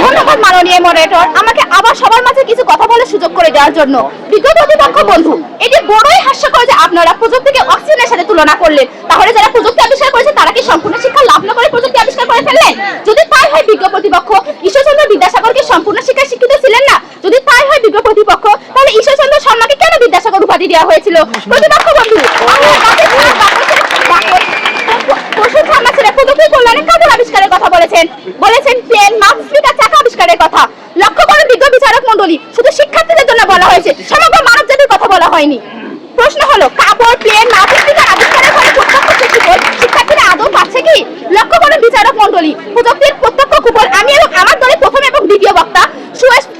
ধন্যবাদ মাননীয় মডারেটর, আমাকে আবার সবার মাঝে কিছু কথা বলার সুযোগ করে দেওয়ার জন্য। বিজ্ঞ প্রতিপক্ষ বন্ধু, এটি বড়ই হাস্যকর যে আপনারা প্রযুক্তিকে অক্সিজেনের সাথে তুলনা করলেন। তাহলে যারা প্রযুক্তি আবিষ্কার করেছে তারা কি সম্পূর্ণ শিক্ষা লাভ না করে প্রযুক্তি আবিষ্কার করে ফেললেন? যদি তাই হয় বিজ্ঞ প্রতিপক্ষ, ঈশ্বরচন্দ্র বিদ্যাসাগর কি সম্পূর্ণ শিক্ষায় শিক্ষিত ছিলেন না? যদি তাই হয় বিজ্ঞ প্রতিপক্ষ, তাহলে ঈশ্বরচন্দ্র শর্মাকে কেন বিদ্যাসাগর উপাধি দেওয়া হয়েছিল? প্রতিপক্ষ বন্ধু, প্রসূন শর্মা ছিলেন প্রযুক্তি কল্যাণে কাজের আবিষ্কারের কথা বলেছেন প্লেন, মাউস, স্পিকার, চাকা আবিষ্কারের কথা। লক্ষ্য করুন বিজ্ঞ বিচারক মণ্ডলী, শুধু শিক্ষার্থীদের জন্য বলা হয়েছে, সমগ্র মানব জাতির কথা বলা হয়নি। প্রশ্ন হলো, কাপড়, প্লেন, মাউস, স্পিকার আবিষ্কারের ফলে প্রত্যক্ষ কুফল শিক্ষার্থীরা আদৌ পাচ্ছে কি? লক্ষ্য করুন বিচারক মণ্ডলী, প্রযুক্তির প্রত্যক্ষ কুফল আমি এবং আমার দলের প্রথম এবং দ্বিতীয় বক্তা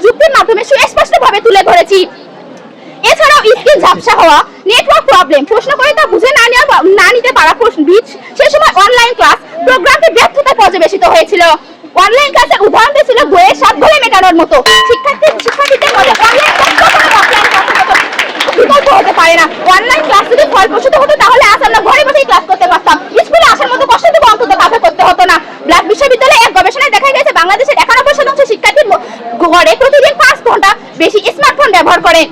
যুক্তির মাধ্যমে সুস্পষ্টভাবে তুলে ধরেছি। এছাড়াও স্ক্রিন ঝাপসা হওয়া, নেটওয়ার্ক প্রবলেম, প্রশ্ন করে তা বুঝে না নিতে পারা সে সময় অনলাইন ক্লাস প্রোগ্রামটি ব্যর্থতায় পর্যবেসিত হয়েছিল। অনলাইন ক্লাসের উদাহরণ ছিল বইয়ের স্বাদ ঘরে মেটানোর মতো। শিক্ষার্থীদের মধ্যে অনলাইন বিকল্প হতে পারে না। অনলাইন ক্লাস যদি ফলপ্রসূ হতো তাহলে আজ আমরা ঘরে বসেই ক্লাস করতে পারতাম, স্কুলে আসার মতো কষ্ট তো অন্তত কাউকে করতে হতো না। ব্ল্যাক বিশ্ববিদ্যালয়ে এক গবেষণায় দেখা গেছে বাংলাদেশের 91% শিক্ষার্থীর ঘরে প্রতিদিন 5 ঘন্টা বেশি স্মার্টফোন ব্যবহার করে।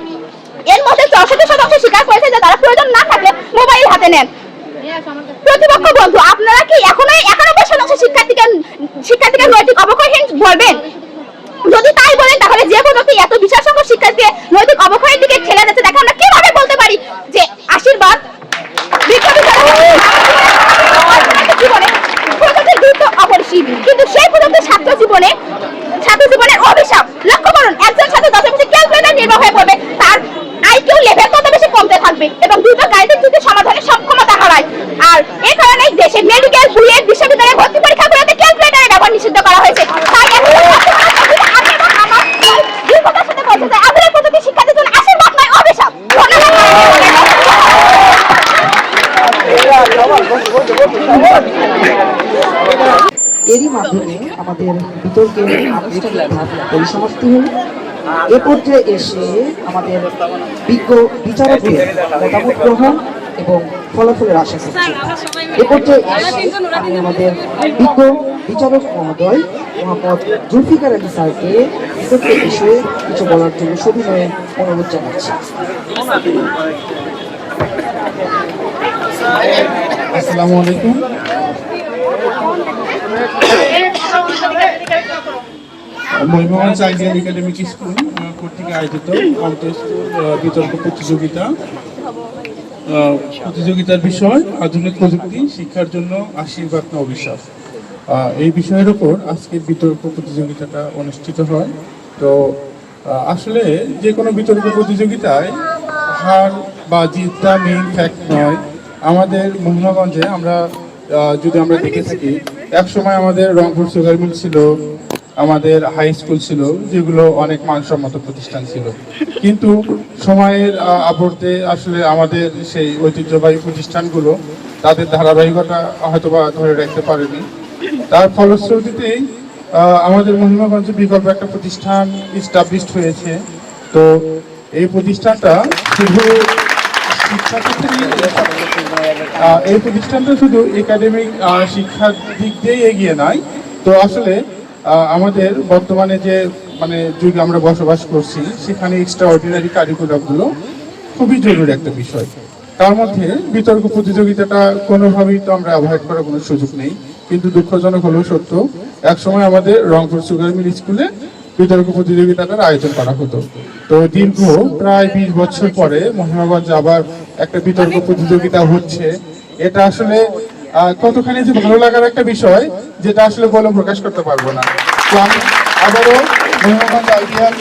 এর মধ্যে 64% স্বীকার করেছে যে তারা প্রয়োজন না থাকলে মোবাইল হাতে নেন। প্রতিপক্ষ বন্ধু, আপনারা কি এখনো 91% শিক্ষার্থীকে নৈতিক অবক্ষয়হীন বলবেন? যদি তাই বলেন তাহলে যে প্রযুক্তি এত বিশাল সংখ্যক শিক্ষার্থীকে নৈতিক অবক্ষয়ের দিকে ঠেলে যাচ্ছে তাকে আমরা কিভাবে বলতে পারি যে আশীর্বাদ? জীবনে প্রযুক্তির গুরুত্ব অপরিসীম, কিন্তু সেই প্রযুক্তি ছাত্র জীবনের অভিশাপ। লক্ষ্য করুন, একজন ছাত্র 10 বছর ক্যালকুলেটর নির্ভর হয়ে পড়বে, তার আইকিউ লেভেল তত বেশি কমতে থাকবে এবং দ্রুত গাণিতিক যুক্তি সমাধানের সক্ষমতা হারায়। আর এই কারণে দেশে মেডিকেল, বুয়েট, বিশ্ববিদ্যালয়ে ভর্তি পরীক্ষাগুলোতে ক্যালকুলেটরের ব্যবহার নিষিদ্ধ করা হয়েছে। তাই দীর্ঘতার সাথে বলতে চাই, আধুনিক প্রযুক্তি শিক্ষার্থীর জন্য আশীর্বাদ নয়, অভিশাপ। এরই মাধ্যমে আমাদের বিতর্কের আনুষ্ঠানিক পরিসমাপ্তি হল। এ পর্যায়ে এসে আমাদের বিজ্ঞ বিচারকের মতামত গ্রহণ এবং ফলাফলের আশা করছি। এ পর্যায়ে এসে আমি আমাদের বিজ্ঞ বিচারক মহোদয় মোহাম্মদ জুলফিকার আলী স্যারকে বিতর্কে এসে কিছু বলার জন্য সবিনয়ে অনুরোধ জানাচ্ছি। আসসালামু আলাইকুম। মহিমাগঞ্জ আইডিয়াল একাডেমিক স্কুল কর্তৃক আয়োজিত আন্তঃস্কুল বিতর্ক প্রতিযোগিতার বিষয় আধুনিক প্রযুক্তি শিক্ষার জন্য আশীর্বাদ না অভিশাপ, এই বিষয়ের উপর আজকের বিতর্ক প্রতিযোগিতাটা অনুষ্ঠিত হয়। তো আসলে যে কোনো বিতর্ক প্রতিযোগিতায় হার বা জিতটা মেইন ফ্যাক্ট নয়। আমাদের মহিমাগঞ্জে যদি আমরা দেখে থাকি, এক সময় আমাদের রংপুর সুগার মিল ছিল, আমাদের হাই স্কুল ছিল, যেগুলো অনেক মানসম্মত প্রতিষ্ঠান ছিল, কিন্তু সময়ের আবর্তে আসলে আমাদের সেই ঐতিহ্যবাহী প্রতিষ্ঠানগুলো তাদের ধারাবাহিকতা হয়তোবা ধরে রাখতে পারেনি। তার ফলশ্রুতিতেই আমাদের মহিমাগঞ্জে বিকল্প একটা প্রতিষ্ঠান ইস্টাবলিশড হয়েছে। তো এই প্রতিষ্ঠানটা শুধু এই প্রতিষ্ঠানটা শুধু একাডেমিক শিক্ষার দিক দিয়ে এগিয়ে নয়, তো আসলে আমাদের বর্তমানে যে যুগে আমরা বসবাস করছি সেখানে এক্সট্রা অর্ডিনারি কারিকুলামগুলো খুবই জরুরি একটা বিষয়। তার মধ্যে বিতর্ক প্রতিযোগিতাটা কোনোভাবেই তো আমরা অ্যাভয়েড করার কোনো সুযোগ নেই, কিন্তু দুঃখজনক হলেও সত্য একসময় আমাদের রংপুর সুগার মিল স্কুলে বিতর্ক প্রতিযোগিতাটার আয়োজন করা হতো। তো দীর্ঘ প্রায় 20 বছর পরে মহিমাগঞ্জ আবার একটা বিতর্ক প্রতিযোগিতা হচ্ছে। এটা আসলে কতখানি যে ভালো লাগার একটা বিষয়, যেটা আসলে বলে প্রকাশ করতে পারবো না। তো আমি আবারও মহিমাগঞ্জ আইডিয়াল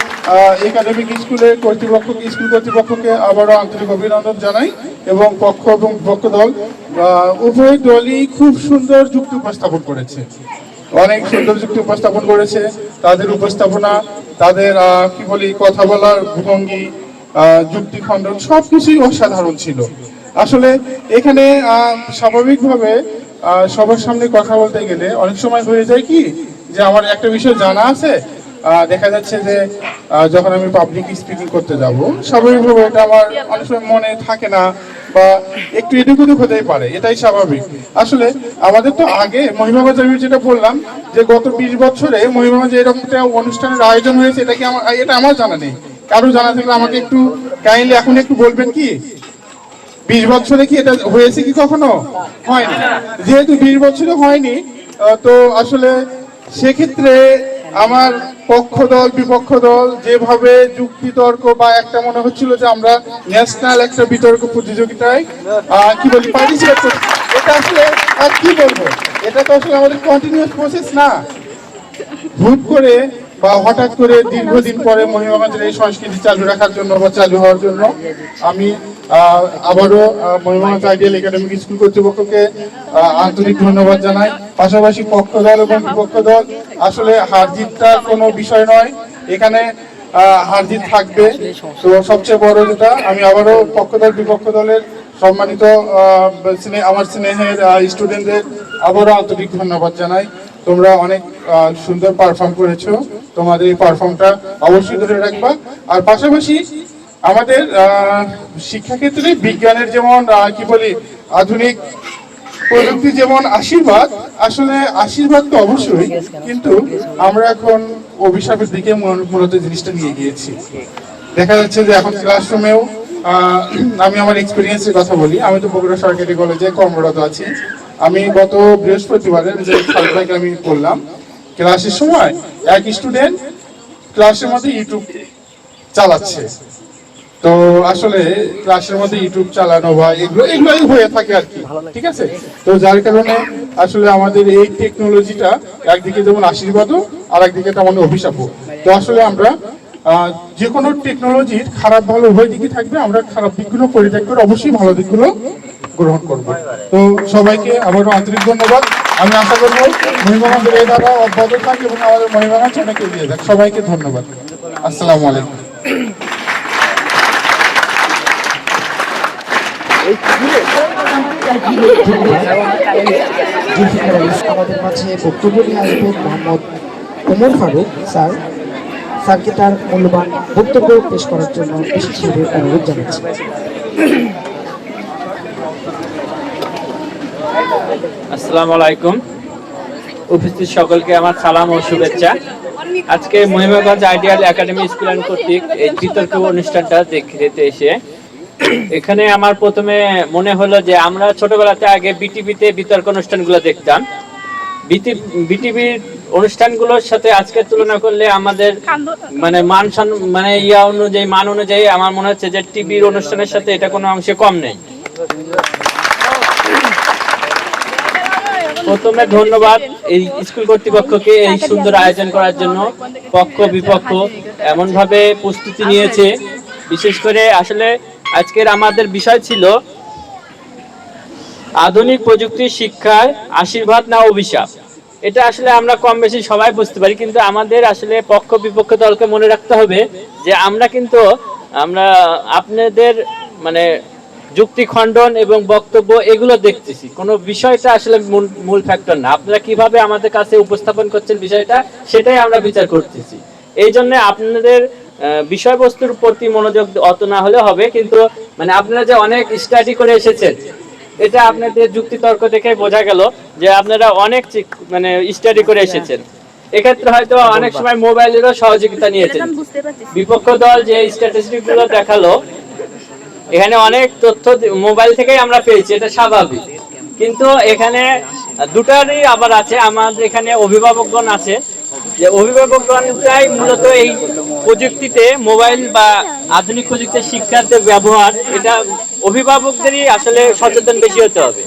একাডেমিক স্কুলের স্কুল কর্তৃপক্ষকে আবারও আন্তরিক অভিনন্দন জানাই এবং পক্ষ এবং পক্ষ দল উভয় দলই খুব সুন্দর যুক্তি উপস্থাপন করেছে, অনেক সুন্দর যুক্তি উপস্থাপন করেছে। তাদের উপস্থাপনা, তাদের কথা বলার ভঙ্গি, যুক্তি খণ্ডন সবকিছুই অসাধারণ ছিল। আসলে এখানে স্বাভাবিকভাবে সবার সামনে কথা বলতে গেলে অনেক সময় হয়ে যায় কি যে আমার একটা বিষয় জানা আছে, দেখা যাচ্ছে যে যখন আমি পাবলিক স্পিকিং করতে যাব স্বাভাবিকভাবে এটা আমার অনেক সময় মনে থাকে না বা একটু এটুকু হতেই পারে, এটাই স্বাভাবিক। আসলে আমাদের তো আগে মহিমাগঞ্জ, আমি যেটা বললাম যে গত 20 বছরে মহিমাগঞ্জে এরকম একটা অনুষ্ঠানের আয়োজন হয়েছে, এটা আমার জানা নেই। কারো জানা থাকলে আমাকে একটু কাইন্ডলি এখন একটু বলবেন কি 20 বছরে কি এটা হয়েছে কি কখনো? হয়নি। যেহেতু 20 বছরে হয়নি, তো আসলে সেক্ষেত্রে আমার পক্ষ দল বিপক্ষ দল যেভাবে যুক্তি তর্ক বা একটা মনে হচ্ছিল যে আমরা ন্যাশনাল একটা বিতর্ক প্রতিযোগিতায় কি বলি পার্টিসিপেট করছি, এটা আসলে কি বলবো, এটা তো আসলে আমাদের কন্টিনিউয়াস প্রসেস না। হুট করে বা হঠাৎ করে দীর্ঘদিন পরে মহিমাগঞ্জের এই সংস্কৃতি চালু রাখার জন্য বা চালু হওয়ার জন্য আমি আবারও মহিমাগঞ্জ আইডিয়াল একাডেমিক স্কুল কর্তৃপক্ষকে আন্তরিক ধন্যবাদ জানাই। পাশাপাশি পক্ষ দল এবং বিপক্ষ দল, আসলে হার জিতটা কোনো বিষয় নয়, এখানে হার জিত থাকবে। তো সবচেয়ে বড় যেটা, আমি আবারও পক্ষ দল বিপক্ষ দলের সম্মানিত আমার স্নেহের স্টুডেন্টদের আবারও আন্তরিক ধন্যবাদ জানাই। তোমরা অনেক সুন্দর পারফর্ম করেছো, তোমাদের এই পারফর্মটা অবশ্যই ধরে রাখবা। আর পাশাপাশি আমাদের শিক্ষাক্ষেত্রে বিজ্ঞানের যেমন কি বলি আধুনিক প্রযুক্তি যেমন আশীর্বাদ, আসলে আশীর্বাদ তো অবশ্যই, কিন্তু আমরা এখন অভিশাপের দিকে মূলত জিনিসটা নিয়ে গিয়েছি। দেখা যাচ্ছে যে এখন ক্লাসরুমেও আমি আমার এক্সপিরিয়েন্সের কথা বলি। আমি তো বগুড়া সরকারি কলেজে কর্মরত আছি। আমি গত বৃহস্পতিবারের যে খালটাকে আমি করলাম, ক্লাসের সময় এক স্টুডেন্ট ক্লাসের মধ্যে ইউটিউব চালাচ্ছে। তো আসলে ক্লাসের মধ্যে ইউটিউব চালানো বা এগুলোই হয়ে থাকে আর কি, ঠিক আছে। তো যার কারণে আসলে আমাদের এই টেকনোলজিটা একদিকে যেমন আশীর্বাদও আর একদিকে তেমন অভিশাপও। তো আসলে আমরা যে কোনো টেকনোলজির খারাপ ভালো উভয় দিকই থাকবে, আমরা খারাপ দিকগুলো পরিত্যাগ করে অবশ্যই ভালো দিকগুলো গ্রহণ করব। তো সবাইকে আবারও আন্তরিক ধন্যবাদ। আমি আশা করব মহিমাগঞ্জের এই ধারা অব্যাহত থাকে এবং আমাদের মহিমাগঞ্জ অনেক এগিয়ে যাক। সবাইকে ধন্যবাদ। আসসালামু আলাইকুম। আমাদের মাঝে বক্তব্য নিয়ে আসবেন মোহাম্মদ ওমর ফারুক স্যার। স্যারকে তার মূল্যবান বক্তব্য পেশ করার জন্য বিশেষভাবে অনুরোধ জানাচ্ছি। আসসালামু আলাইকুম। উপস্থিত সকলকে আমার সালাম ও শুভেচ্ছা। আজকে Mahimaganj ideal academy school and কর্তৃক এই বিতর্ক অনুষ্ঠানটা দেখতে এসে এখানে আমার প্রথমে মনে হলো যে আমরা ছোটবেলাতে আগে বিটিভিতে বিতর্ক অনুষ্ঠানগুলো দেখতাম। বিটিভির অনুষ্ঠানগুলোর সাথে আজকের তুলনা করলে আমাদের মানে মান অনুযায়ী আমার মনে হচ্ছে যে টিভির অনুষ্ঠানের সাথে এটা কোনো অংশে কম নেই। প্রথমে ধন্যবাদ এই স্কুল কর্তৃপক্ষকে এই সুন্দর আয়োজন করার জন্য। পক্ষ বিপক্ষ এমন ভাবে প্রস্তুতি নিয়েছে। বিশেষ করে আসলে আজকের আমাদের বিষয় ছিল আধুনিক প্রযুক্তি শিক্ষার আশীর্বাদ না অভিশাপ। এটা আসলে আমরা কম বেশি সবাই বুঝতে পারি, কিন্তু আমাদের আসলে পক্ষ বিপক্ষ দলকে মনে রাখতে হবে যে আমরা আপনাদের মানে যুক্তি খণ্ডন এবং বক্তব্য এগুলো দেখতেছি, কোনো বিষয়টা আসলে মূল ফ্যাক্টর না। আপনারা কিভাবে আমাদের কাছে উপস্থাপন করছেন বিষয়টা, সেটাই আমরা বিচার করতেছি। এই জন্য আপনাদের বিষয়বস্তুর প্রতি মনোযোগ অত না হলে হবে, কিন্তু মানে আপনারা যে অনেক স্টাডি করে এসেছেন, এটা আপনাদের যুক্তি তর্ক দেখে বোঝা গেল যে আপনারা অনেক মানে স্টাডি করে এসেছেন। এক্ষেত্রে হয়তো অনেক সময় মোবাইলেরও সহযোগিতা নিয়েছেন। বিপক্ষ দল যে স্ট্যাটিস্টিক গুলো দেখালো, এখানে অনেক তথ্য মোবাইল থেকেই আমরা পেয়েছি, এটা স্বাভাবিক। কিন্তু এখানে দুটারই আবার আছে। আমাদের এখানে অভিভাবকগণ আছে, যে অভিভাবকগণটাই মূলত এই প্রযুক্তিতে মোবাইল বা আধুনিক প্রযুক্তির শিক্ষার যে ব্যবহার, এটা অভিভাবকদেরই আসলে সচেতন বেশি হতে হবে।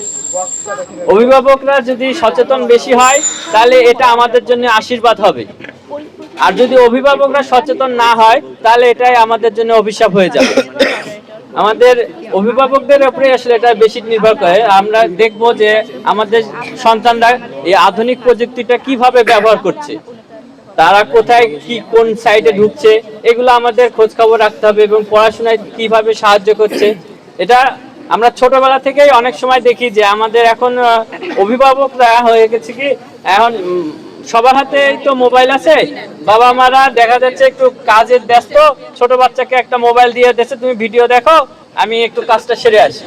অভিভাবকরা যদি সচেতন বেশি হয় তাহলে এটা আমাদের জন্য আশীর্বাদ হবে, আর যদি অভিভাবকরা সচেতন না হয় তাহলে এটাই আমাদের জন্য অভিশাপ হয়ে যাবে। আমাদের অভিভাবকদের উপরে আসলে এটা বেশি নির্ভর করে। আমরা দেখব যে আমাদের সন্তানরা এই আধুনিক প্রযুক্তিটা কিভাবে ব্যবহার করছে, তারা কোথায় কি কোন সাইটে ঢুকছে, এগুলো আমাদের খোঁজ খবর রাখতে হবে, এবং পড়াশোনায় কিভাবে সাহায্য করছে। এটা আমরা ছোটবেলা থেকেই অনেক সময় দেখি যে আমাদের এখন অভিভাবকরা হয়ে গেছে কি, এখন সবার হাতেই তো মোবাইল আছে, বাবা মারা দেখা যাচ্ছে একটু কাজের ব্যস্ত, ছোট বাচ্চাকে একটা মোবাইল দিয়ে দিয়েছে, তুমি ভিডিও দেখো, আমি একটু কাজটা সেরে আসি।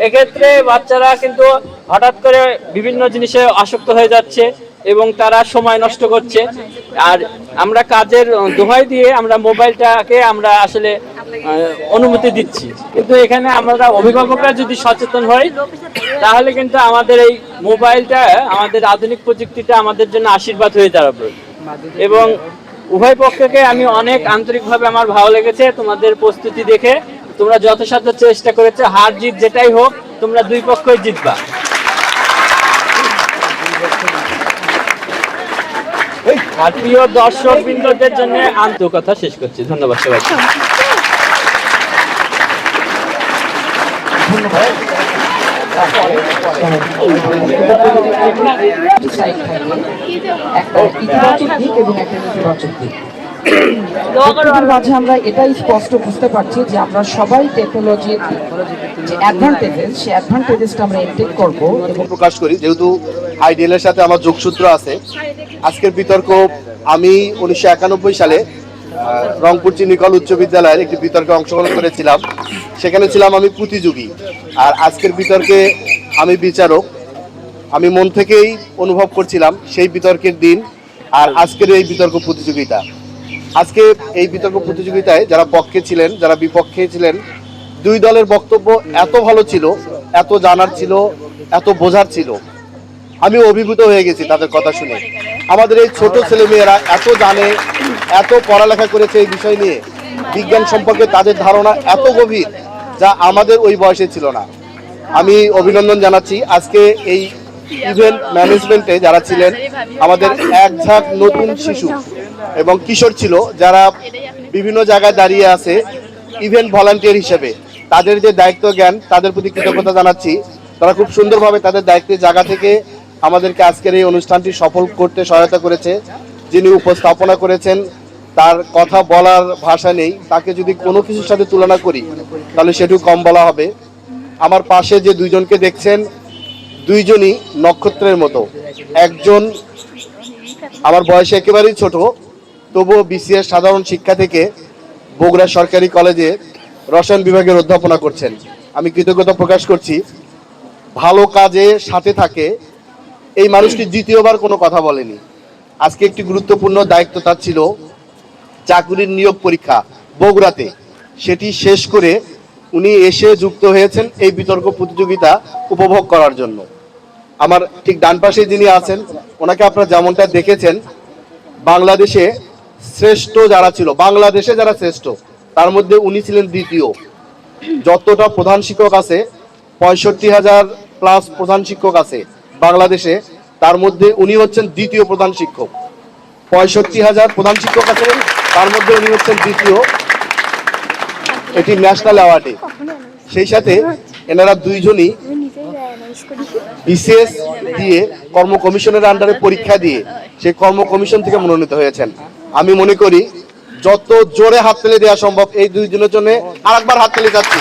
এক্ষেত্রে বাচ্চারা কিন্তু হঠাৎ করে বিভিন্ন জিনিসে আসক্ত হয়ে যাচ্ছে এবং তারা সময় নষ্ট করছে। আর আমরা কাজের দোহাই দিয়ে আমরা মোবাইলটাকে আমরা আসলে অনুমতি দিচ্ছি, কিন্তু এখানে আমরা অভিভাবকরা যদি সচেতন হই তাহলে কিন্তু আমাদের এই মোবাইলটা, আমাদের আধুনিক প্রযুক্তিটা আমাদের জন্য আশীর্বাদ হয়ে দাঁড়াবে। এবং উভয় পক্ষকে আমি অনেক আন্তরিকভাবে আমার ভালো লেগেছে তোমাদের প্রস্তুতি দেখে। তোমরা যথাসাধ্য চেষ্টা করেছো, হার জিত যেটাই হোক তোমরা দুই পক্ষই জিতবা। আর প্রিয় দর্শক বৃন্দদের জন্য আন্তরিকতা শেষ করছি। ধন্যবাদ সবাইকে। একটা ইতিবাচক দিক এবং একটা নেতিবাচক দিক। প্রত্যেকের মাঝে আমরা এটাই স্পষ্ট বুঝতে পারছি যে আমরা সবাই টেকনোলজির যে অ্যাডভান্টেজেস, সেই অ্যাডভান্টেজেসটা আমরা ইনটেক করব এবং প্রকাশ করি। যেহেতু আইডিএলের সাথে আমার যোগসূত্র আছে, আজকের বিতর্ক আমি 1991 সালে রংপুর চিনিকল উচ্চ বিদ্যালয়ের একটি বিতর্কে অংশগ্রহণ করেছিলাম। সেখানে ছিলাম আমি প্রতিযোগী, আর আজকের বিতর্কে আমি বিচারক। আমি মন থেকেই অনুভব করছিলাম সেই বিতর্কের দিন আর আজকের এই বিতর্ক প্রতিযোগিতা। আজকে এই বিতর্ক প্রতিযোগিতায় যারা পক্ষে ছিলেন, যারা বিপক্ষে ছিলেন, দুই দলের বক্তব্য এত ভালো ছিল, এত জানার ছিল, এত বোঝার ছিল। আমি অভিভূত হয়ে গেছি তাদের কথা শুনে। আমাদের এই ছোট ছেলেমেয়েরা এত জানে, এত পড়ালেখা করেছে এই বিষয় নিয়ে, বিজ্ঞান সম্পর্কে তাদের ধারণা এত গভীর যা আমাদের ওই বয়সে ছিল না। আমি অভিনন্দন জানাচ্ছি আজকে এই ইভেন্ট ম্যানেজমেন্টে যারা ছিলেন, আমাদের এক ঝাঁক নতুন শিশু এবং কিশোর ছিল যারা বিভিন্ন জায়গায় দাঁড়িয়ে আছে ইভেন্ট ভলান্টিয়ার হিসেবে। তাদের যে দায়িত্ব জ্ঞান, তাদের প্রতি কৃতজ্ঞতা জানাচ্ছি। তারা খুব সুন্দরভাবে তাদের দায়িত্বের জায়গা থেকে আমাদেরকে আজকের এই অনুষ্ঠানটি সফল করতে সহায়তা করেছে। যিনি উপস্থাপনা করেছেন তার কথা বলার ভাষা নেই, তাকে যদি কোনো কিছুর সাথে তুলনা করি তাহলে সেটু কম বলা হবে। আমার পাশে যে দুইজনকে দেখছেন, দুইজনই নক্ষত্রের মতো। একজন আমার বয়সে একেবারেই ছোট, তবুও বিসিএস সাধারণ শিক্ষা থেকে বগুড়া সরকারি কলেজে রসায়ন বিভাগের অধ্যাপনা করছেন। আমি কৃতজ্ঞতা প্রকাশ করছি। ভালো কাজে সাথে থাকে এই মানুষটি দ্বিতীয়বার কোনো কথা বলেনি। আজকে একটি গুরুত্বপূর্ণ দায়িত্ব তার ছিল, চাকুরির নিয়োগ পরীক্ষা বগুড়াতে, সেটি শেষ করে উনি এসে যুক্ত হয়েছেন এই বিতর্ক প্রতিযোগিতা উপভোগ করার জন্য। আমার ঠিক ডান পাশে যিনি আছেন, ওনাকে আপনারা যেমনটা দেখেছেন, বাংলাদেশে শ্রেষ্ঠ যারা ছিল, বাংলাদেশে যারা শ্রেষ্ঠ তার মধ্যে উনি ছিলেন দ্বিতীয়। যতটা প্রধান শিক্ষক আছে, 65,000 প্লাস প্রধান শিক্ষক আছে বাংলাদেশে, তার মধ্যে উনি হচ্ছেন দ্বিতীয় প্রধান শিক্ষক। 65,000 প্রধান শিক্ষক আছে, তার মধ্যে উনি হচ্ছেন দ্বিতীয়, এটি ন্যাশনাল অ্যাওয়ার্ডে। সেই সাথে এনারা দুইজনই বিসিএস দিয়ে কর্ম কমিশনের আন্ডারে পরীক্ষা দিয়ে সেই কর্ম কমিশন থেকে মনোনীত হয়েছেন। আমি মনে করি যত জোরে হাততালি দেওয়া সম্ভব এই দুইজনের জন্য আরেকবার হাততালি যাচ্ছি।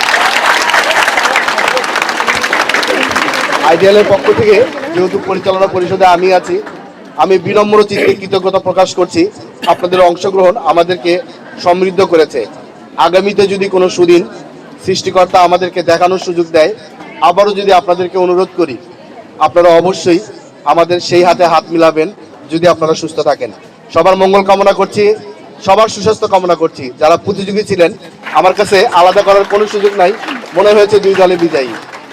আইডিয়ালের পক্ষ থেকে যেহেতু পরিচালনা পরিষদে আমি আছি, আমি বিনম্র চিত্তে কৃতজ্ঞতা প্রকাশ করছি। আপনাদের অংশগ্রহণ আমাদেরকে সমৃদ্ধ করেছে। আগামীতে যদি কোনো সুদিন সৃষ্টিকর্তা আমাদেরকে দেখানোর সুযোগ দেয়, আবারও যদি আপনাদেরকে অনুরোধ করি, আপনারা অবশ্যই আমাদের সেই হাতে হাত মিলাবেন যদি আপনারা সুস্থ থাকেন। সবার মঙ্গল কামনা করছি, সবার সুস্বাস্থ্য কামনা করছি। যারা প্রতিযোগী ছিলেন, আমার কাছে আলাদা করার কোনো সুযোগ নাই, মনে হয়েছে দুই দলে বিজয়ী।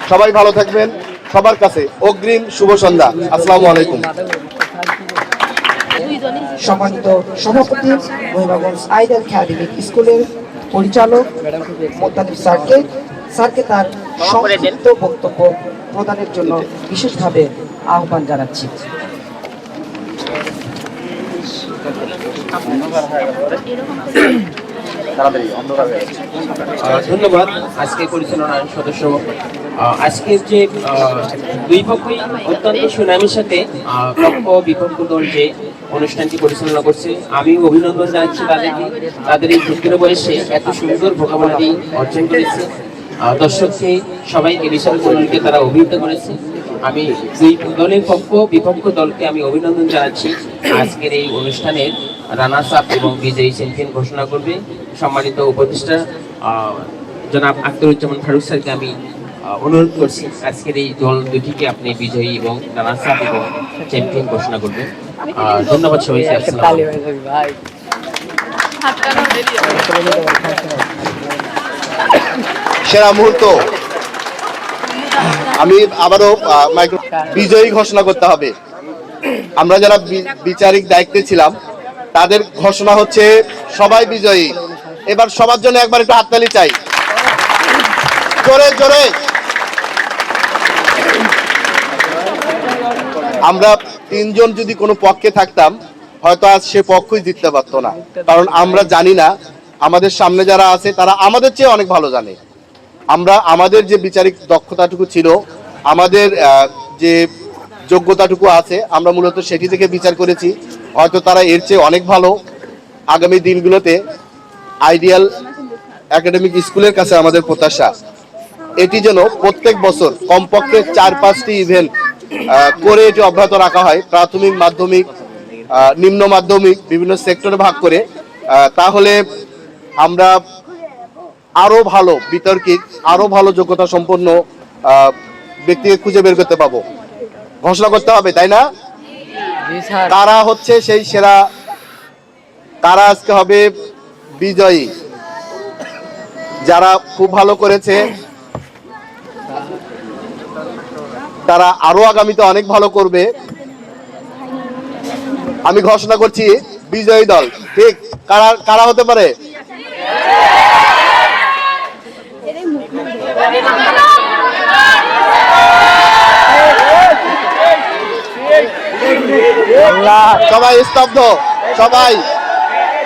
সবাই ভালো থাকবেন। সবার কাছে অগ্রিম শুভ সন্ধ্যা। আসসালামু আলাইকুম। সম্মানিত সভাপতি মহিমাগঞ্জ আইডিয়াল একাডেমিক স্কুলের পরিচালক মোত্তালিব স্যারকে তার সংক্ষিপ্ত বক্তব্য প্রদানের জন্য বিশেষভাবে আহ্বান জানাচ্ছি। ধন্যবাদ আজকে পরিচালনার সদস্য। আজকের যে দুই পক্ষই অত্যন্ত সুনামের সাথে পক্ষ বিপক্ষ দল যে অনুষ্ঠানটি পরিচালনা করছে, আমি অভিনন্দন জানাচ্ছি তাদেরকে। তাদের এই ক্ষুদ্র বয়সে এত সুন্দর ভোকাবুলারি অর্জন করেছে, দর্শককে সবাইকে বিশাল জনকে তারা অভিহিত করেছে। আমি দুই দলের বিপক্ষ দলকে আমি অভিনন্দন জানাচ্ছি। আজকের এই অনুষ্ঠানের রানার্স আপ এবং বিজয়ী চ্যাম্পিয়ন ঘোষণা করবে সম্মানিত উপদেষ্টা জনাব আখতারুজ্জামান ফারুক স্যারকে আমি অনুরোধ করছি আজকের এই দল দুটিকে আপনি বিজয়ী এবং রানার্স আপ এবং চ্যাম্পিয়ন ঘোষণা করবেন। ধন্যবাদ সবাইকে। আসসালামু আলাইকুম। সেরা মুহূর্ত আমি আবারও বিজয়ী ঘোষণা করতে হবে। আমরা যারা বিচারিক দায়িত্বে ছিলাম তাদের ঘোষণা হচ্ছে সবাই বিজয়ী। এবার সবার জন্য একবার একটু হাততালি চাই, জোরে জোরে। আমরা তিনজন যদি কোনো পক্ষে থাকতাম হয়তো আজ সে পক্ষই জিততে পারতো না, কারণ আমরা জানি না আমাদের সামনে যারা আছে তারা আমাদের চেয়ে অনেক ভালো জানে। আমরা আমাদের যে বিচারিক দক্ষতাটুকু ছিল, আমাদের যে যোগ্যতাটুকু আছে, আমরা মূলত সেটি থেকে বিচার করেছি। হয়তো তারা এর চেয়ে অনেক ভালো। আগামী দিনগুলোতে আইডিয়াল একাডেমিক স্কুলের কাছে আমাদের প্রত্যাশা এটি যেন প্রত্যেক বছর কমপক্ষে 4-5টি ইভেন্ট করে এটি অব্যাহত রাখা হয়, প্রাথমিক, মাধ্যমিক, নিম্ন মাধ্যমিক বিভিন্ন সেক্টরে ভাগ করে। তাহলে আমরা আরো ভালো বিতর্কিক, আরো ভালো যোগ্যতা সম্পন্ন ব্যক্তিকে খুঁজে বের করতে পাবো। ঘোষণা করতে হবে, তাই না? তারা হচ্ছে সেই সেরা, তারা আজকে হবে বিজয়ী। যারা খুব ভালো করেছে তারা আরো আগামীতে অনেক ভালো করবে। আমি ঘোষণা করছি বিজয়ী দল। ঠিক কারা কারা হতে পারে? সবাই স্তব্ধ, সবাই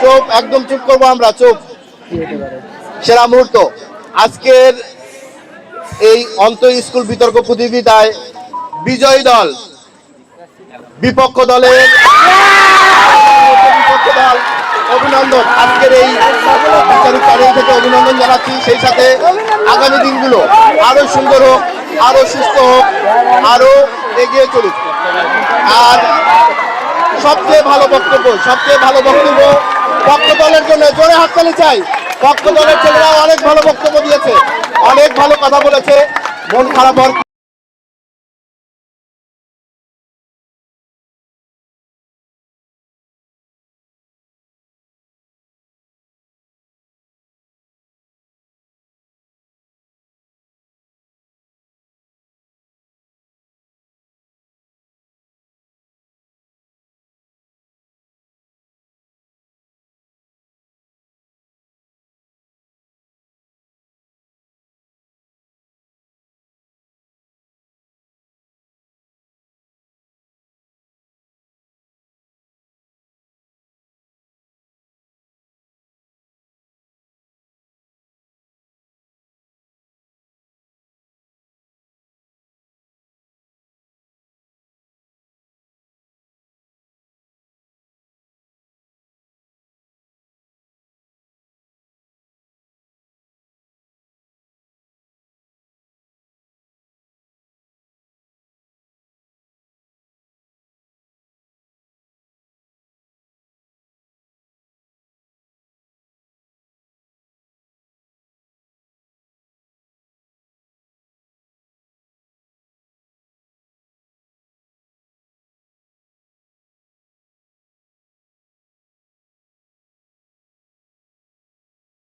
চুপ, একদম চুপ করবো আমরা, চুপ। সেরা মুহূর্ত আজকের এই অন্তঃ স্কুল বিতর্ক প্রতিযোগিতায় বিজয়ী দল বিপক্ষ দলের অভিনন্দন। আজকের এই বিচারিক প্যানেল থেকে অভিনন্দন জানাচ্ছি। সেই সাথে আগামী দিনগুলো আরো সুন্দর হোক, আরো সুস্থ হোক, আরো এগিয়ে চলুক। আর সবচেয়ে ভালো বক্তব্য পক্ষ দলের জন্য জোরে হাততালি চাই। পক্ষ দলের ছেলেরা অনেক ভালো বক্তব্য দিয়েছে, অনেক ভালো কথা বলেছে। মন খারাপ হওয়ার